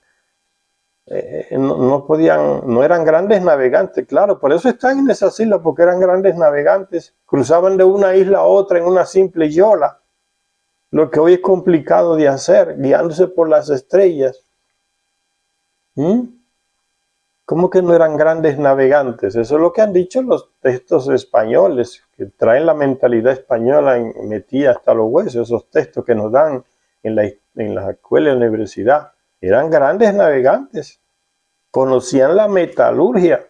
Speaker 1: no eran grandes navegantes? Claro, por eso están en esas islas, porque eran grandes navegantes, cruzaban de una isla a otra en una simple yola. Lo que hoy es complicado de hacer, guiándose por las estrellas. ¿Cómo que no eran grandes navegantes? Eso es lo que han dicho los textos españoles, que traen la mentalidad española metida hasta los huesos. Esos textos que nos dan en la escuela y la universidad. Eran grandes navegantes. Conocían la metalurgia.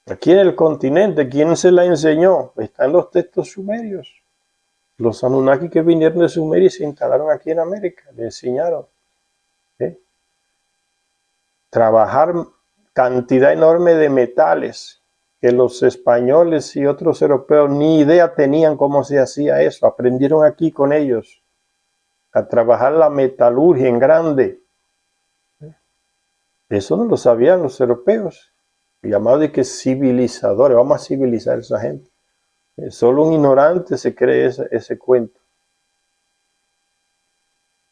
Speaker 1: Aquí en el continente, ¿quién se la enseñó? Está en los textos sumerios. Los Anunnaki que vinieron de Sumeria y se instalaron aquí en América, le enseñaron. Trabajar cantidad enorme de metales que los españoles y otros europeos ni idea tenían cómo se hacía eso. Aprendieron aquí con ellos a trabajar la metalurgia en grande. Eso no lo sabían los europeos, llamados de que civilizadores. Vamos a civilizar a esa gente. Solo un ignorante se cree ese cuento.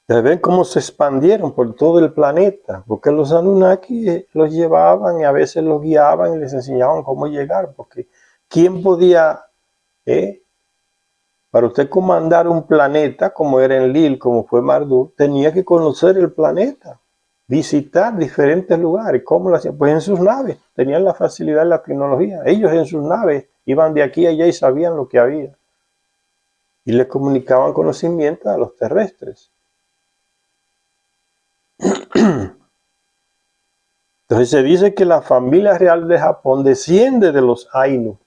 Speaker 1: Ven cómo se expandieron por todo el planeta, porque los Anunnaki los llevaban y a veces los guiaban y les enseñaban cómo llegar, porque ¿quién podía, para usted comandar un planeta como era Enlil, como fue Marduk, tenía que conocer el planeta, visitar diferentes lugares? ¿Cómo lo hacían? Pues en sus naves, tenían la facilidad y la tecnología. Ellos en sus naves iban de aquí a allá y sabían lo que había. Y les comunicaban conocimientos a los terrestres. Entonces se dice que la familia real de Japón desciende de los Ainu,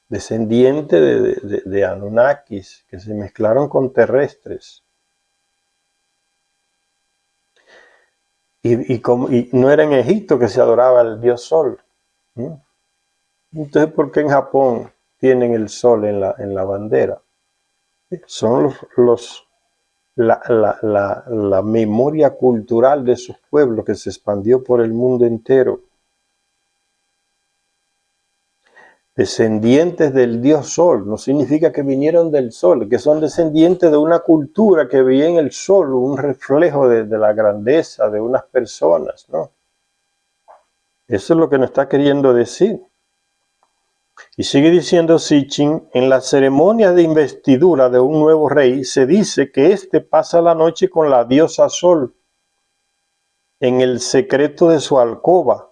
Speaker 1: descendiente de Anunnakis que se mezclaron con terrestres. Y no era en Egipto que se adoraba el dios Sol. Entonces, ¿por qué en Japón tienen el sol en la bandera? Son la memoria cultural de sus pueblos que se expandió por el mundo entero. descendientes del dios Sol. No significa que vinieron del Sol, que son descendientes de una cultura que veía en el Sol un reflejo de la grandeza de unas personas, ¿no? Eso es lo que nos está queriendo decir. Y sigue diciendo Sitchin, en la ceremonia de investidura de un nuevo rey se dice que éste pasa la noche con la diosa Sol en el secreto de su alcoba,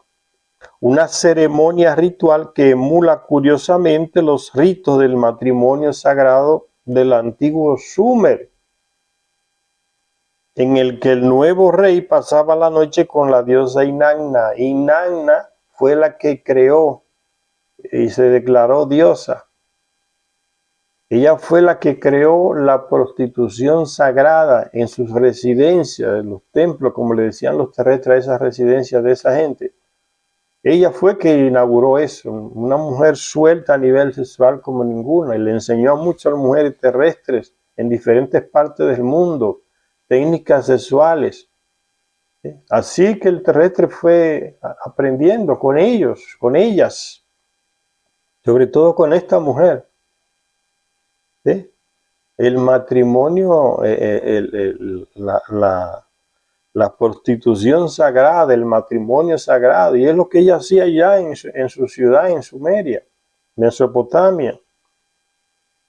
Speaker 1: una ceremonia ritual que emula curiosamente los ritos del matrimonio sagrado del antiguo Sumer, en el que el nuevo rey pasaba la noche con la diosa Inanna. Inanna fue la que creó y se declaró diosa. Ella fue la que creó la prostitución sagrada en sus residencias, en los templos, como le decían los terrestres, esas residencias de esa gente. Ella fue que inauguró eso, una mujer suelta a nivel sexual como ninguna, y le enseñó a muchas mujeres terrestres en diferentes partes del mundo técnicas sexuales. Así que el terrestre fue aprendiendo con ellos, con ellas, sobre todo con esta mujer. ¿Sí? El matrimonio, la prostitución sagrada, el matrimonio sagrado, y es lo que ella hacía ya en su ciudad, en Sumeria, Mesopotamia.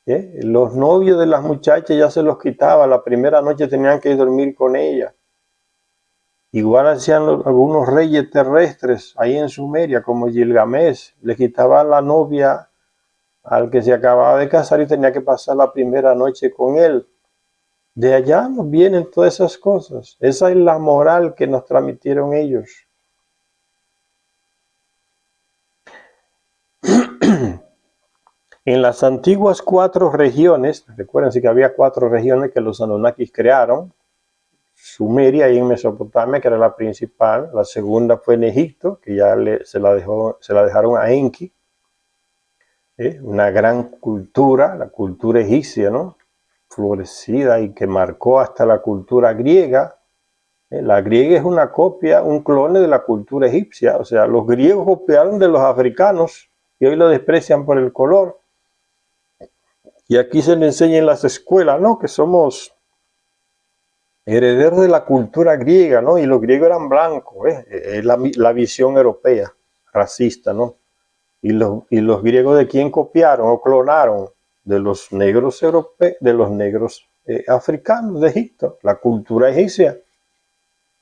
Speaker 1: Los novios de las muchachas ya se los quitaba, la primera noche tenían que ir a dormir con ella. Igual hacían algunos reyes terrestres ahí en Sumeria, como Gilgamesh, le quitaba la novia al que se acababa de casar y tenía que pasar la primera noche con él. De allá nos vienen todas esas cosas. Esa es la moral que nos transmitieron ellos. En las antiguas 4 regiones, recuérdense que había 4 regiones que los Anunnakis crearon. Sumeria y en Mesopotamia, que era la principal. La segunda fue en Egipto, que ya se la dejaron a Enki. Una gran cultura, la cultura egipcia, ¿no? Florecida y que marcó hasta la cultura griega. La griega es una copia, un clone de la cultura egipcia. O sea, los griegos copiaron de los africanos y hoy lo desprecian por el color. Y aquí se le enseña en las escuelas, ¿no? Que somos herederos de la cultura griega, ¿no? Y los griegos eran blancos, es la visión europea, racista, ¿no? Y los griegos, ¿de quién copiaron o clonaron? De los negros europeos, de los negros africanos de Egipto. La cultura egipcia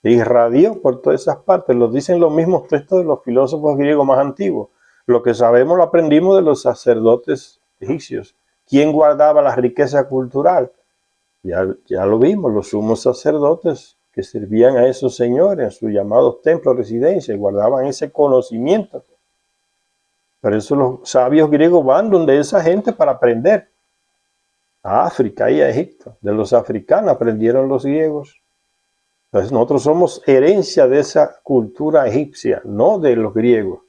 Speaker 1: irradió por todas esas partes. Lo dicen los mismos textos de los filósofos griegos más antiguos. Lo que sabemos lo aprendimos de los sacerdotes egipcios. ¿Quién guardaba la riqueza cultural? Ya lo vimos, los sumos sacerdotes que servían a esos señores en sus llamados templos, residencias, guardaban ese conocimiento. Por eso los sabios griegos van donde esa gente para aprender. A África y a Egipto. De los africanos aprendieron los griegos. Entonces nosotros somos herencia de esa cultura egipcia, no de los griegos.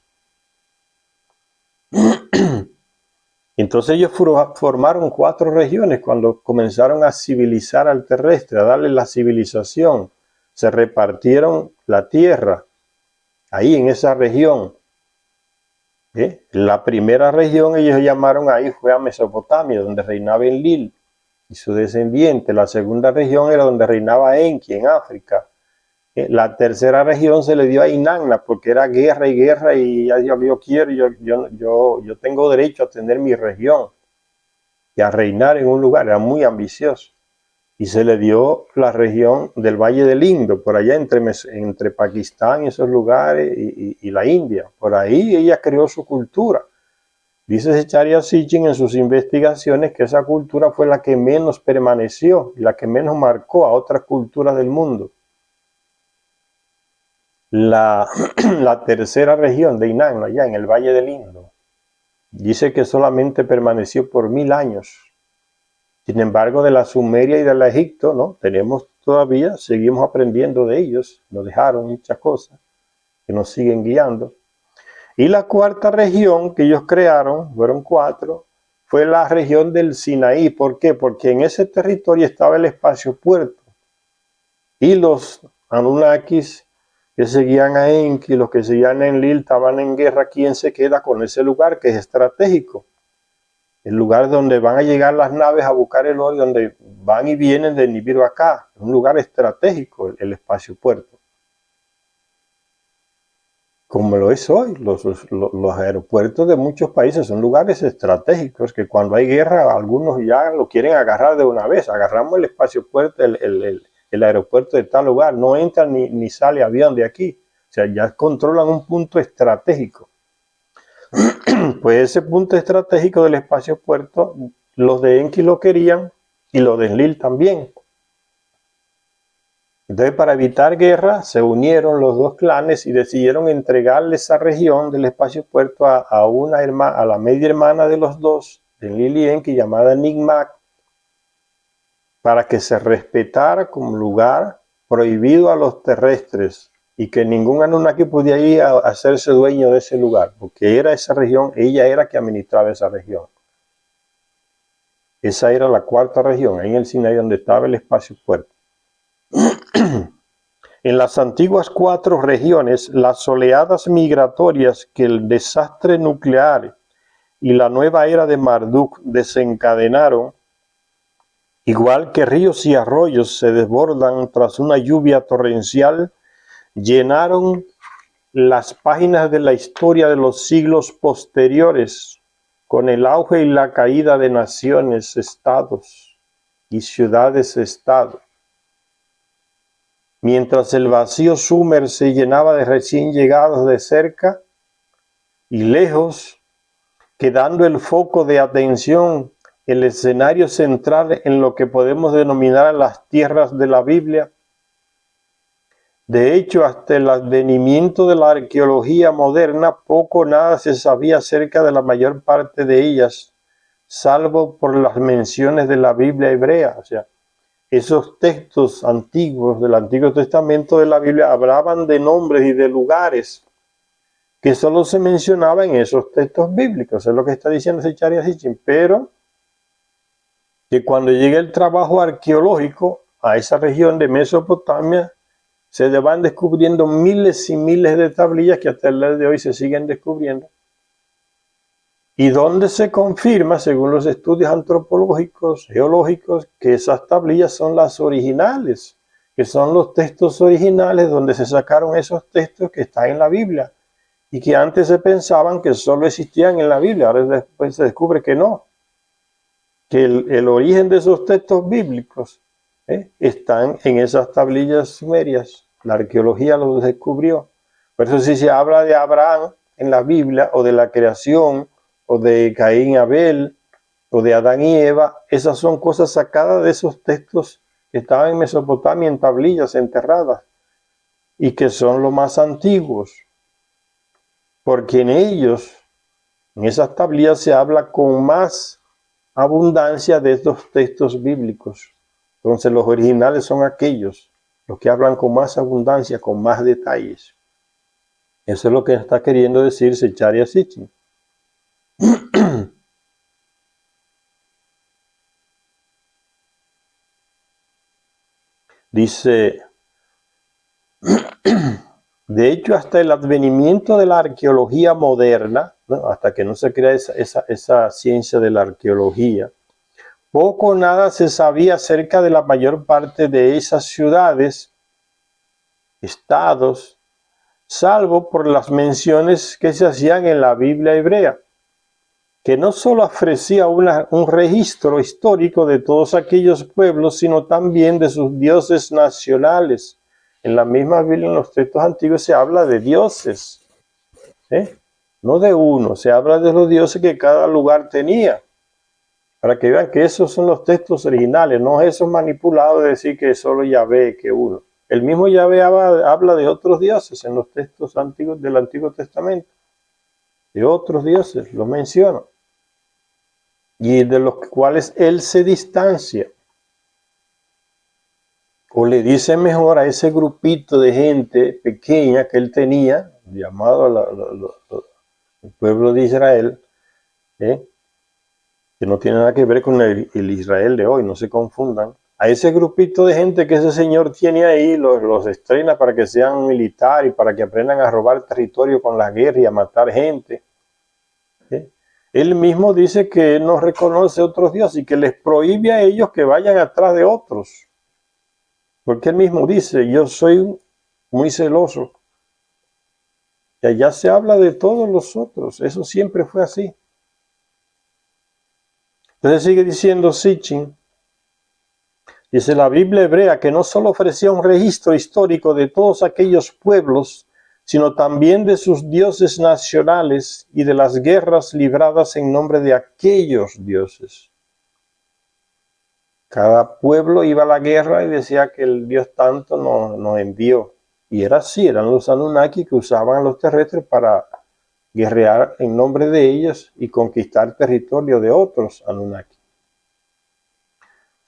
Speaker 1: Entonces ellos formaron 4 regiones cuando comenzaron a civilizar al terrestre, a darle la civilización. Se repartieron la tierra ahí en esa región. La primera región ellos llamaron ahí fue a Mesopotamia, donde reinaba Enlil y su descendiente. La segunda región era donde reinaba Enki, en África. La tercera región se le dio a Inanna porque era guerra y yo quiero, yo tengo derecho a tener mi región y a reinar en un lugar. Era muy ambicioso. Y se le dio la región del Valle del Indo, por allá entre Pakistán y esos lugares y la India. Por ahí ella creó su cultura. Dice Zecharia Sitchin en sus investigaciones que esa cultura fue la que menos permaneció y la que menos marcó a otras culturas del mundo. La tercera región de Inanna, allá en el Valle del Indo, dice que solamente permaneció por 1000 años. Sin embargo, de la Sumeria y de la Egipto, ¿no? Seguimos aprendiendo de ellos, nos dejaron muchas cosas que nos siguen guiando. Y la cuarta región que ellos crearon, fueron 4, fue la región del Sinaí. ¿Por qué? Porque en ese territorio estaba el espacio puerto. Y los Anunnakis que seguían a Enki, los que seguían a Enlil estaban en guerra. ¿Quién se queda con ese lugar que es estratégico? El lugar donde van a llegar las naves a buscar el oro, donde van y vienen de Nibiru acá. Es un lugar estratégico el espacio puerto. Como lo es hoy, los aeropuertos de muchos países son lugares estratégicos que cuando hay guerra algunos ya lo quieren agarrar de una vez. Agarramos el espacio puerto, el aeropuerto de tal lugar, no entra ni sale avión de aquí. O sea, ya controlan un punto estratégico. Pues ese punto estratégico del espacio puerto, los de Enki lo querían y los de Enlil también. Entonces, para evitar guerra, se unieron los dos clanes y decidieron entregarle esa región del espacio puerto a la media hermana de los dos, de Enlil y Enki, llamada Nigmak, para que se respetara como lugar prohibido a los terrestres y que ningún Anunnaki podía ir a hacerse dueño de ese lugar, porque era esa región, ella era que administraba esa región. Esa era la cuarta región, ahí en el Sinaí, donde estaba el espacio puerto. En las antiguas 4 regiones, las oleadas migratorias que el desastre nuclear y la nueva era de Marduk desencadenaron, igual que ríos y arroyos se desbordan tras una lluvia torrencial, llenaron las páginas de la historia de los siglos posteriores con el auge y la caída de naciones, estados y ciudades-estado. Mientras el vacío Sumer se llenaba de recién llegados de cerca y lejos, quedando el foco de atención, el escenario central en lo que podemos denominar las tierras de la Biblia. De hecho, hasta el advenimiento de la arqueología moderna, poco o nada se sabía acerca de la mayor parte de ellas, salvo por las menciones de la Biblia hebrea. O sea, esos textos antiguos del Antiguo Testamento de la Biblia hablaban de nombres y de lugares que solo se mencionaban en esos textos bíblicos. Es lo que está diciendo Zecharia Sitchin. Pero que cuando llegue el trabajo arqueológico a esa región de Mesopotamia, se van descubriendo miles y miles de tablillas que hasta el día de hoy se siguen descubriendo. Y donde se confirma, según los estudios antropológicos, geológicos, que esas tablillas son las originales, que son los textos originales donde se sacaron esos textos que están en la Biblia y que antes se pensaban que solo existían en la Biblia. Ahora después se descubre que no, que el origen de esos textos bíblicos están en esas tablillas sumerias. La arqueología los descubrió. Por eso si se habla de Abraham en la Biblia o de la creación, o de Caín y Abel, o de Adán y Eva, esas son cosas sacadas de esos textos que estaban en Mesopotamia en tablillas enterradas y que son los más antiguos, porque en ellos, en esas tablillas se habla con más abundancia de estos textos bíblicos. Entonces los originales son aquellos, los que hablan con más abundancia, con más detalles. Eso es lo que está queriendo decir Zecharia Sitchin. Dice, de hecho, hasta el advenimiento de la arqueología moderna, ¿no? Hasta que no se crea esa ciencia de la arqueología, poco o nada se sabía acerca de la mayor parte de esas ciudades, estados, salvo por las menciones que se hacían en la Biblia hebrea, que no solo ofrecía un registro histórico de todos aquellos pueblos, sino también de sus dioses nacionales. En la misma Biblia, en los textos antiguos, se habla de dioses, no de uno, se habla de los dioses que cada lugar tenía, para que vean que esos son los textos originales, no esos manipulados de decir que solo Yahvé, que uno. El mismo Yahvé habla de otros dioses en los textos antiguos del Antiguo Testamento, de otros dioses, los menciona, y de los cuales él se distancia. O le dice mejor a ese grupito de gente pequeña que él tenía, llamado el pueblo de Israel, que no tiene nada que ver con el Israel de hoy, no se confundan. A ese grupito de gente que ese señor tiene ahí, los estrena para que sean militares y para que aprendan a robar territorio con la guerra y a matar gente. ¿Sí? Él mismo dice que él no reconoce otros dioses y que les prohíbe a ellos que vayan atrás de otros. Porque él mismo dice, yo soy muy celoso. Y allá se habla de todos los otros. Eso siempre fue así. Entonces sigue diciendo Sitchin. Dice la Biblia hebrea que no solo ofrecía un registro histórico de todos aquellos pueblos, sino también de sus dioses nacionales y de las guerras libradas en nombre de aquellos dioses. Cada pueblo iba a la guerra y decía que el Dios tanto nos envió. Y era así, eran los Anunnaki que usaban a los terrestres para guerrear en nombre de ellos y conquistar territorio de otros Anunnaki.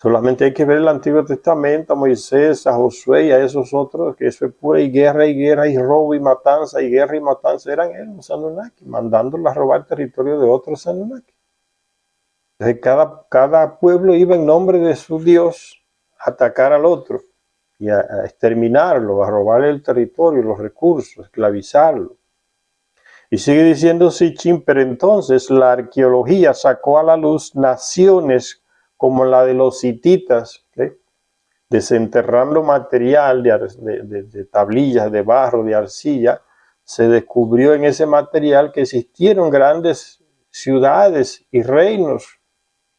Speaker 1: Solamente hay que ver el Antiguo Testamento, a Moisés, a Josué y a esos otros, que eso es pura y guerra y robo y matanza y guerra y matanza. Eran ellos los Anunnaki, mandándolos a robar territorio de otros Anunnaki. Entonces cada pueblo iba en nombre de su Dios a atacar al otro y a exterminarlo, a robarle el territorio, los recursos, a esclavizarlo. Y sigue diciendo Sitchin, pero entonces la arqueología sacó a la luz naciones como la de los hititas, desenterrando material de tablillas, de barro, de arcilla, se descubrió en ese material que existieron grandes ciudades y reinos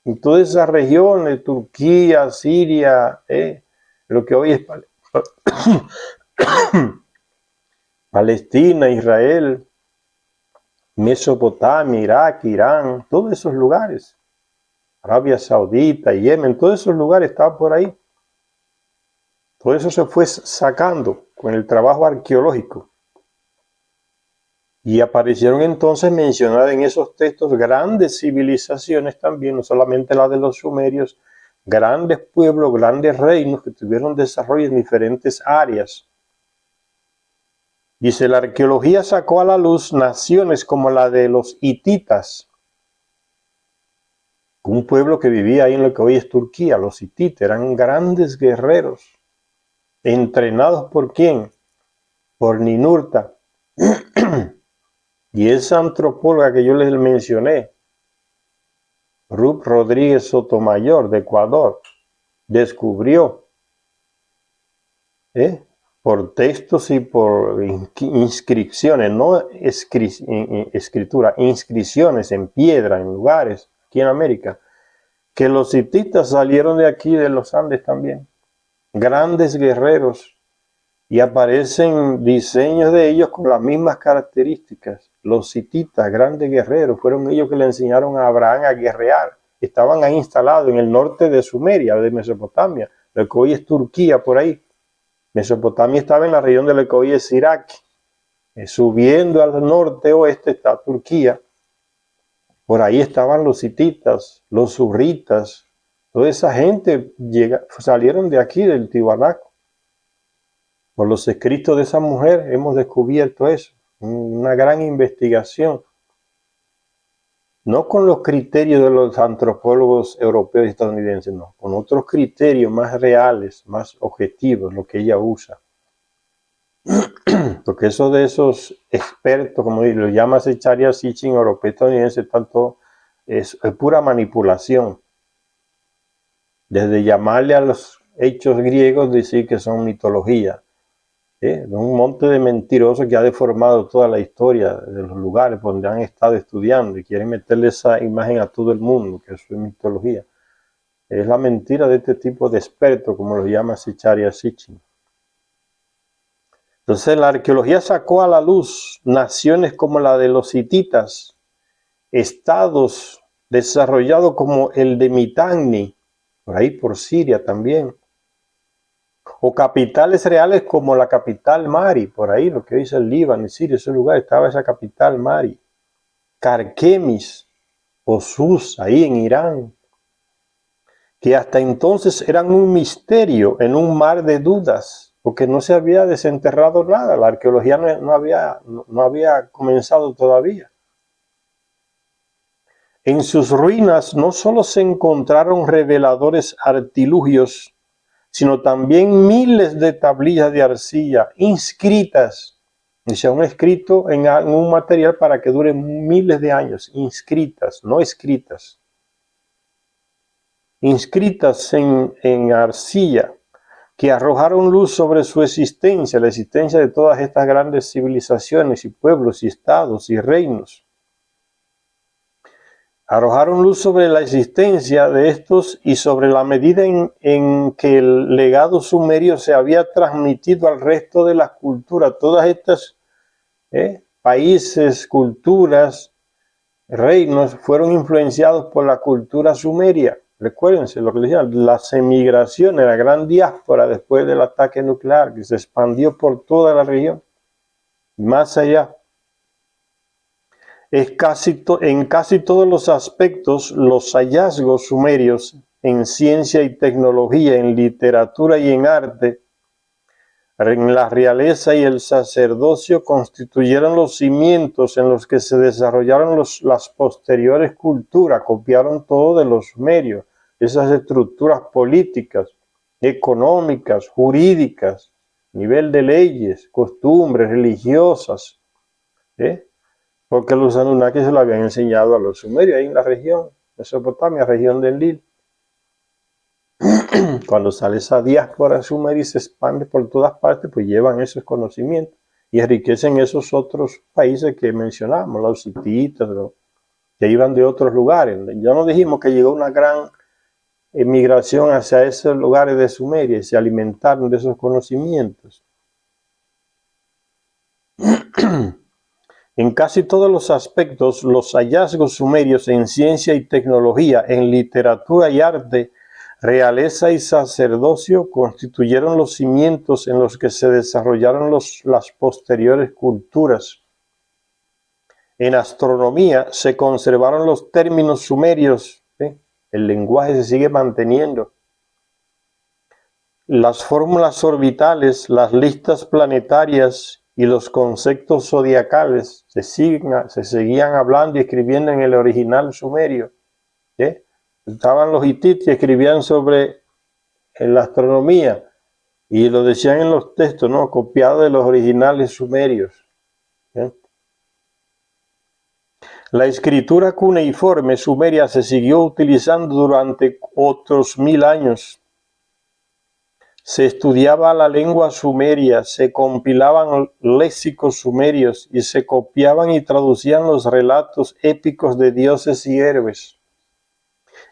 Speaker 1: en todas esas regiones, Turquía, Siria, lo que hoy es Palestina, Israel, Mesopotamia, Irak, Irán, todos esos lugares. Arabia Saudita, Yemen, todos esos lugares estaban por ahí. Todo eso se fue sacando con el trabajo arqueológico. Y aparecieron entonces mencionadas en esos textos grandes civilizaciones también, no solamente la de los sumerios, grandes pueblos, grandes reinos que tuvieron desarrollo en diferentes áreas. Dice, la arqueología sacó a la luz naciones como la de los hititas, un pueblo que vivía ahí en lo que hoy es Turquía. Los hititas eran grandes guerreros, entrenados ¿por quién? Por Ninurta. Y esa antropóloga que yo les mencioné, Ruth Rodríguez Sotomayor de Ecuador, descubrió por textos y por inscripciones, no escritura, inscripciones en piedra, en lugares, aquí en América, que los hititas salieron de aquí, de los Andes también, grandes guerreros, y aparecen diseños de ellos con las mismas características. Los hititas, grandes guerreros, fueron ellos que le enseñaron a Abraham a guerrear. Estaban ahí instalados en el norte de Sumeria, de Mesopotamia, lo que hoy es Turquía, por ahí. Mesopotamia estaba en la región de lo que hoy es Irak. Subiendo al norte oeste está Turquía. Por ahí estaban los hititas, los surritas. Toda esa gente salieron de aquí, del Tiwanaku. Por los escritos de esa mujer hemos descubierto eso. Una gran investigación. No con los criterios de los antropólogos europeos y estadounidenses, no. Con otros criterios más reales, más objetivos, lo que ella usa. Porque eso de esos expertos, como lo llama Zecharia Sitchin, europeo estadounidense, tanto es pura manipulación. Desde llamarle a los hechos griegos, decir que son mitología. Un monte de mentirosos que ha deformado toda la historia de los lugares donde han estado estudiando y quieren meterle esa imagen a todo el mundo, que eso es mitología. Es la mentira de este tipo de expertos, como lo llama Zecharia Sitchin. Entonces la arqueología sacó a la luz naciones como la de los hititas, estados desarrollados como el de Mitanni, por ahí por Siria también, o capitales reales como la capital Mari, por ahí lo que dice el Líbano y Siria, ese lugar estaba esa capital Mari, Carquemis o Sus, ahí en Irán, que hasta entonces eran un misterio en un mar de dudas, porque no se había desenterrado nada, la arqueología no había comenzado todavía. En sus ruinas no solo se encontraron reveladores artilugios sino también miles de tablillas de arcilla inscritas, o sea, un escrito en un material para que dure miles de años, inscritas, no escritas, inscritas en arcilla, que arrojaron luz sobre su existencia, la existencia de todas estas grandes civilizaciones y pueblos y estados y reinos. Arrojaron luz sobre la existencia de estos y sobre la medida en que el legado sumerio se había transmitido al resto de las culturas. Todas estas países, culturas, reinos fueron influenciados por la cultura sumeria. Recuérdense lo que les decía, las emigraciones, la gran diáspora después del ataque nuclear que se expandió por toda la región, más allá. En casi todos los aspectos, los hallazgos sumerios en ciencia y tecnología, en literatura y en arte, en la realeza y el sacerdocio constituyeron los cimientos en los que se desarrollaron las posteriores culturas, copiaron todo de los sumerios, esas estructuras políticas, económicas, jurídicas, nivel de leyes, costumbres religiosas, porque los Anunnaki se lo habían enseñado a los sumerios, ahí en la región, Mesopotamia, región del Nilo. Cuando sale esa diáspora sumeria y se expande por todas partes, pues llevan esos conocimientos y enriquecen esos otros países que mencionamos, los hititas, que iban de otros lugares. Ya no dijimos que llegó una gran emigración hacia esos lugares de Sumeria y se alimentaron de esos conocimientos. En casi todos los aspectos, los hallazgos sumerios en ciencia y tecnología, en literatura y arte, realeza y sacerdocio constituyeron los cimientos en los que se desarrollaron las posteriores culturas. En astronomía se conservaron los términos sumerios, el lenguaje se sigue manteniendo. Las fórmulas orbitales, las listas planetarias y los conceptos zodiacales se seguían hablando y escribiendo en el original sumerio. Estaban los hititas y escribían sobre la astronomía y lo decían en los textos, ¿no? Copiado de los originales sumerios. La escritura cuneiforme sumeria se siguió utilizando durante otros 1000 años. Se estudiaba la lengua sumeria, se compilaban léxicos sumerios y se copiaban y traducían los relatos épicos de dioses y héroes.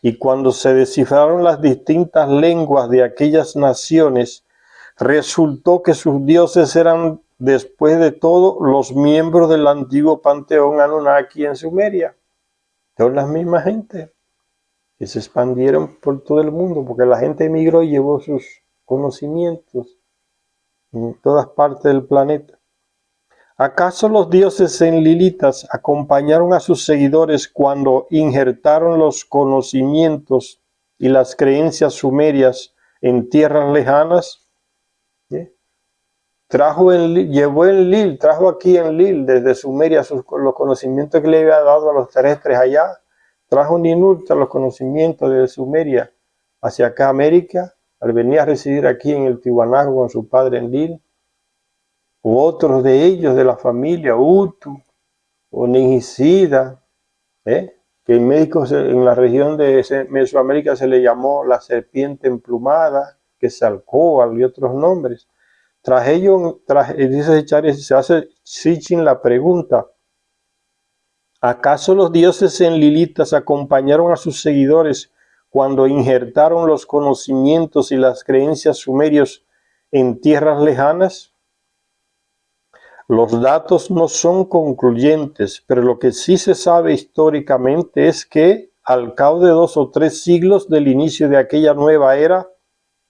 Speaker 1: Y cuando se descifraron las distintas lenguas de aquellas naciones, resultó que sus dioses eran, después de todo, los miembros del antiguo panteón Anunnaki en Sumeria. Son las mismas gente que se expandieron por todo el mundo, porque la gente emigró y llevó sus conocimientos en todas partes del planeta. ¿Acaso los dioses enlilitas acompañaron a sus seguidores cuando injertaron los conocimientos y las creencias sumerias en tierras lejanas? Trajo aquí en Enlil desde Sumeria los conocimientos que le había dado a los terrestres allá. Trajo Ninurta los conocimientos de Sumeria hacia acá América, al venir a residir aquí en el Tiwanaku con su padre Enlil. U otros de ellos de la familia Utu o Ningishida, que en la región de Mesoamérica se le llamó la serpiente emplumada, que es Alcoal y otros nombres. Tras ello, se hace Sitchin la pregunta: ¿acaso los dioses enlilitas acompañaron a sus seguidores cuando injertaron los conocimientos y las creencias sumerios en tierras lejanas? Los datos no son concluyentes, pero lo que sí se sabe históricamente es que, al cabo de 2 o 3 siglos del inicio de aquella nueva era,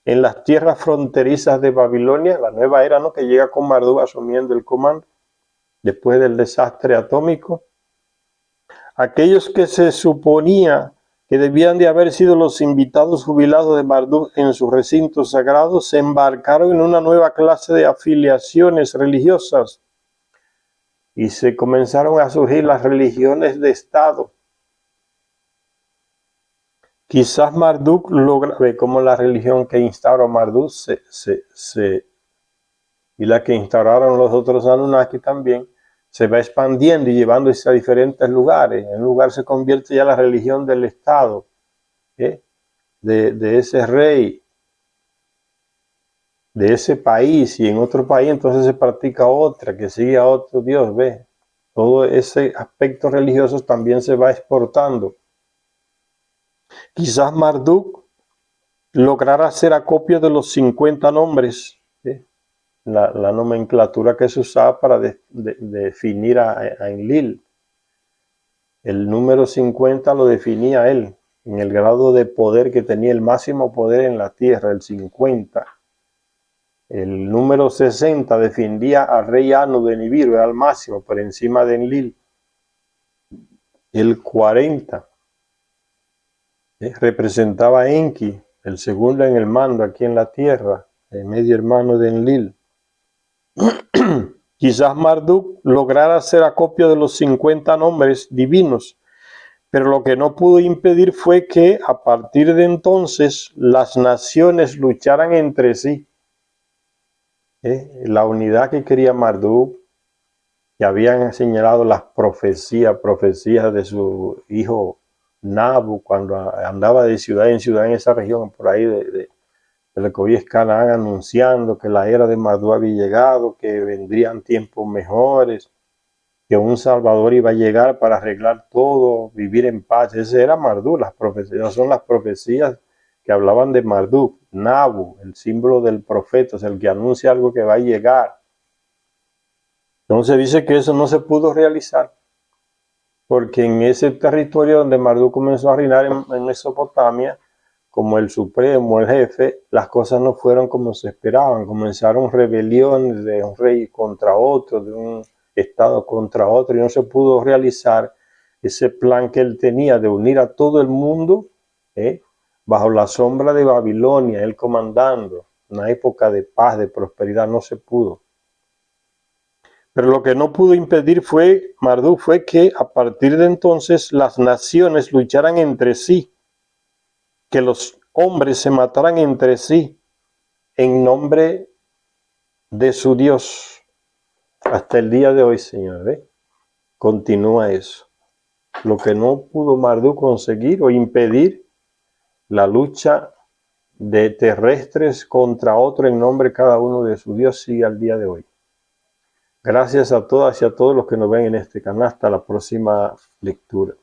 Speaker 1: en las tierras fronterizas de Babilonia, la nueva era, ¿no?, que llega con Marduk asumiendo el comando, después del desastre atómico, aquellos que se suponía que debían de haber sido los invitados jubilados de Marduk en sus recintos sagrados, se embarcaron en una nueva clase de afiliaciones religiosas y se comenzaron a surgir las religiones de Estado. Quizás Marduk logra, ve cómo la religión que instauró Marduk y la que instauraron los otros Anunnaki también, se va expandiendo y llevándose a diferentes lugares. En un lugar se convierte ya la religión del Estado, de ese rey, de ese país, y en otro país entonces se practica otra, que sigue a otro Dios, ¿ves? Todo ese aspecto religioso también se va exportando. Quizás Marduk lograra hacer acopio de los 50 nombres, la nomenclatura que se usaba para definir a Enlil. El número 50 lo definía él, en el grado de poder que tenía, el máximo poder en la tierra, el 50. El número 60 defendía al rey Anu de Nibiru, era al máximo, por encima de Enlil. El 40 representaba a Enki, el segundo en el mando aquí en la tierra, el medio hermano de Enlil. Quizás Marduk lograra hacer acopio de los 50 nombres divinos, pero lo que no pudo impedir fue que a partir de entonces las naciones lucharan entre sí. La unidad que quería Marduk, que habían señalado las profecías de su hijo Nabu cuando andaba de ciudad en ciudad en esa región, por ahí de lo que hoy es Canaán, anunciando que la era de Marduk había llegado, que vendrían tiempos mejores, que un Salvador iba a llegar para arreglar todo, vivir en paz. Ese era Marduk. Las profecías son las profecías que hablaban de Marduk. Nabu, el símbolo del profeta, es el que anuncia algo que va a llegar. Entonces dice que eso no se pudo realizar, porque en ese territorio donde Marduk comenzó a reinar en Mesopotamia, como el supremo, el jefe, las cosas no fueron como se esperaban. Comenzaron rebeliones de un rey contra otro, de un estado contra otro, y no se pudo realizar ese plan que él tenía de unir a todo el mundo bajo la sombra de Babilonia, él comandando, una época de paz, de prosperidad. No se pudo. Pero lo que no pudo impedir Marduk fue que a partir de entonces las naciones lucharan entre sí, que los hombres se mataran entre sí en nombre de su Dios. Hasta el día de hoy, Señor, continúa eso. Lo que no pudo Marduk conseguir o impedir, la lucha de terrestres contra otro en nombre cada uno de su Dios, sigue al día de hoy. Gracias a todas y a todos los que nos ven en este canal. Hasta la próxima lectura.